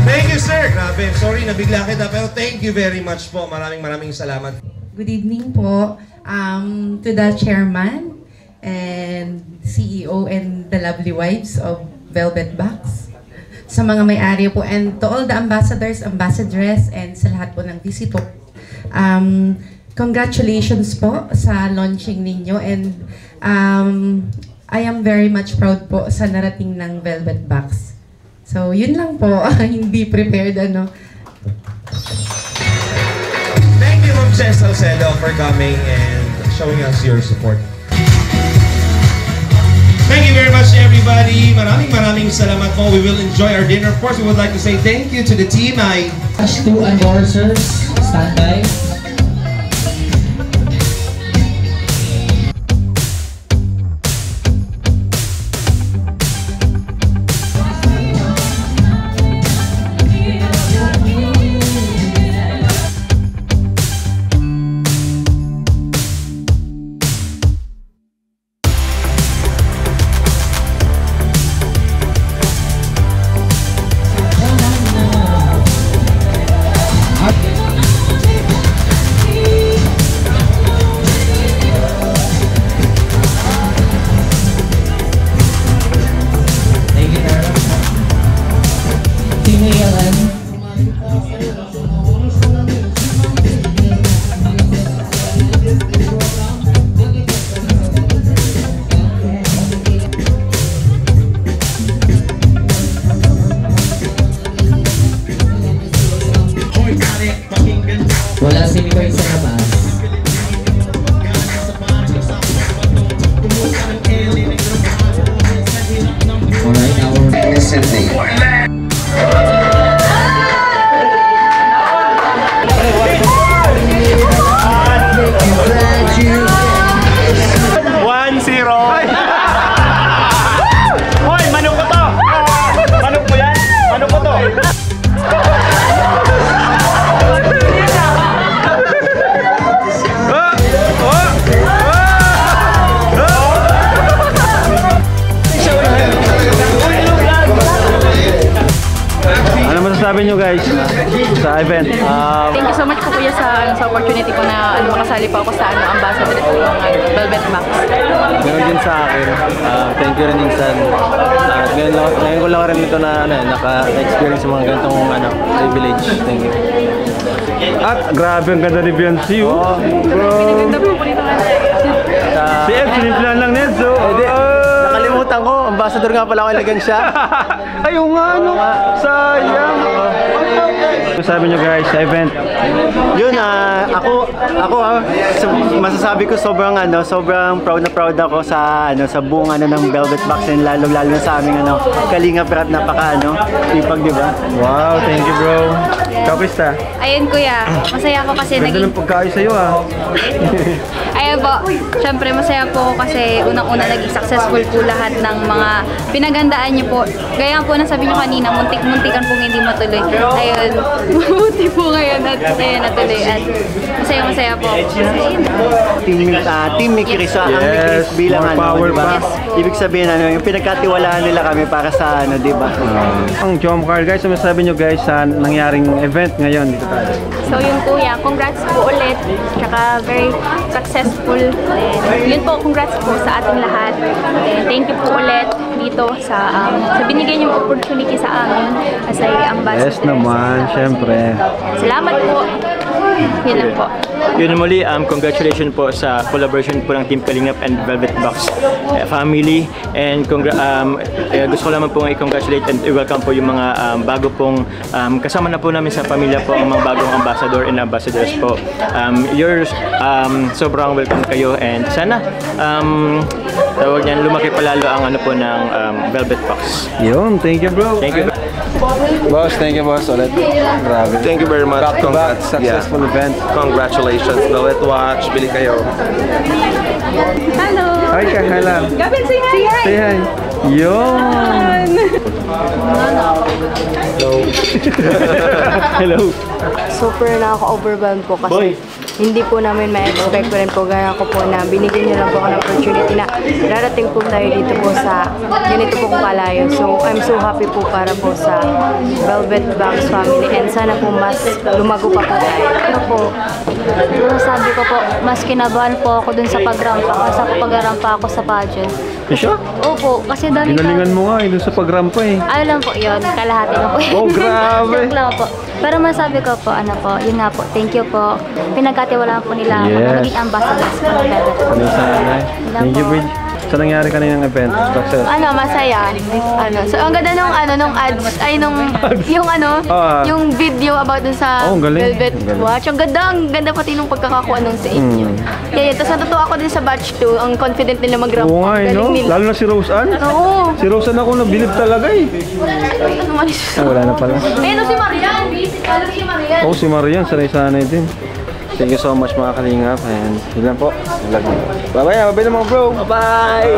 Thank you, sir. Grabe, sorry nabigla kita pero thank you very much po. Maraming salamat. Good evening po to the chairman and CEO and the lovely wives of Velvet Box, sa mga may-ari po, and to all the ambassadors, ambassadress, and sa lahat po ng visitor. Congratulations po sa launching ninyo, and I am very much proud po sa narating ng Velvet Box. So yun lang po, hindi prepared ano. Thank you, Ma'am Jess Salcedo, for coming and showing us your support. Thank you very much, everybody. Maraming salamat po. We will enjoy our dinner. Of course, we would like to say thank you to the team. Two endorsers, stand by. masasabi nyo guys sa event? Thank you so much po kuya sa opportunity po na makasali po ako sa ambassador po ng Velvet Box. Meron din sa akin. Thank you rin Insan. Ngayon ko lang rin ito na naka-experience sa mga ganitong privilege. Thank you. At grabe ang ganda ni Beyonce. Oh, bro. Si F, siniplan lang Nenzo. Nakalimutan ko, ambassador nga pala ako ilagan siya. Ayun nga, sayang. Sabi nyo guys sa event. Yun, masasabi ko sobrang proud ako sa buong ng Velvet Box and lalo sa aming Kalingap Rap, ipag, di ba? Wow, thank you bro. Kapista? Ayun kuya, masaya ako kasi ganda ng pagkain sa'yo Ayun po, syempre masaya po kasi unang-una naging successful po lahat ng mga pinagandaan niyo po. Gaya po na sabi niyo kanina, muntik-muntikan pong hindi matuloy. Ayun, mabuti po ngayon at ayun natuloy at masaya po. Team Mickey Rizal, ang Mickey Riz bilang diba? Ibig sabihin yung pinagkatiwalaan nila kami para sa diba? Ang Jom Carl guys, masasabi nyo guys sa nangyaring event ngayon dito tayo. So yun kuya, congrats po ulit. Tsaka very successful. Yun po, congrats po sa ating lahat. Thank you po ulit dito sa binigay niyong opportunity sa amin as a ambassador. Yes naman, syempre. Salamat po. Yun lang po. Yun muli, congratulations po sa collaboration po ng Team Kalingap and Velvet Box family. And gusto ko lamang po i-congratulate and i-welcome po yung mga bago pong kasama na po namin sa pamilya po ang mga bagong ambassador and ambassadors po. Sobrang welcome kayo and sana tawag niyan, lumaki palalo ang ng Velvet Box. Yun, thank you bro. Thank you. Boss, thank you boss ulit. Grabe. Thank you very much. Congrats. Successful event. Congratulations. Velvet Watch. Bili kayo. Hello. Hi Kakala. Gavin, say hi. Say hi. Yun. Hello. Super na ako overwhelmed po kasi hindi po namin ma-expect ko rin po gaya ko po na binigyan niyo lang po ako ng opportunity na darating po tayo dito po sa ganito po kung kalayo. So I'm so happy po para po sa Velvet Box family and sana po mas lumago pa po tayo. Ano po, sabi ko po, mas kinabahan po ako dun sa pagrampa kasi pag-rampa ako sa pageant. Siya? Opo, kasi dami ginalingan mo nga dun sa pagrampa Ano lang po yun, kalahati na po yun. Oh, grabe! Joke lang po. Pero masabi ko po, yun nga po, thank you po. Pinagkatiwalaan po nila ako na maging ambassadors po ng Velvet Box. Thank you, Bridge. Sa nangyari kaninang event? Success? Masaya. So ang ganda nung ads, yung video about dun sa Velvet Watch. Ang ganda pati nung pagkakakuha nung sa inyo. Tapos natutuwa ako din sa batch 2, ang confident nila mag-rap. Oo nga lalo na si Rose Ann. Oo. Si Rose Ann ako nabilib talaga wala na pala. Ayun si Marian. Oh, si Marian, sanay-sanay din. Thank you so much mga Kalingap and yun lang po. Bye-bye na mga bro. Bye-bye.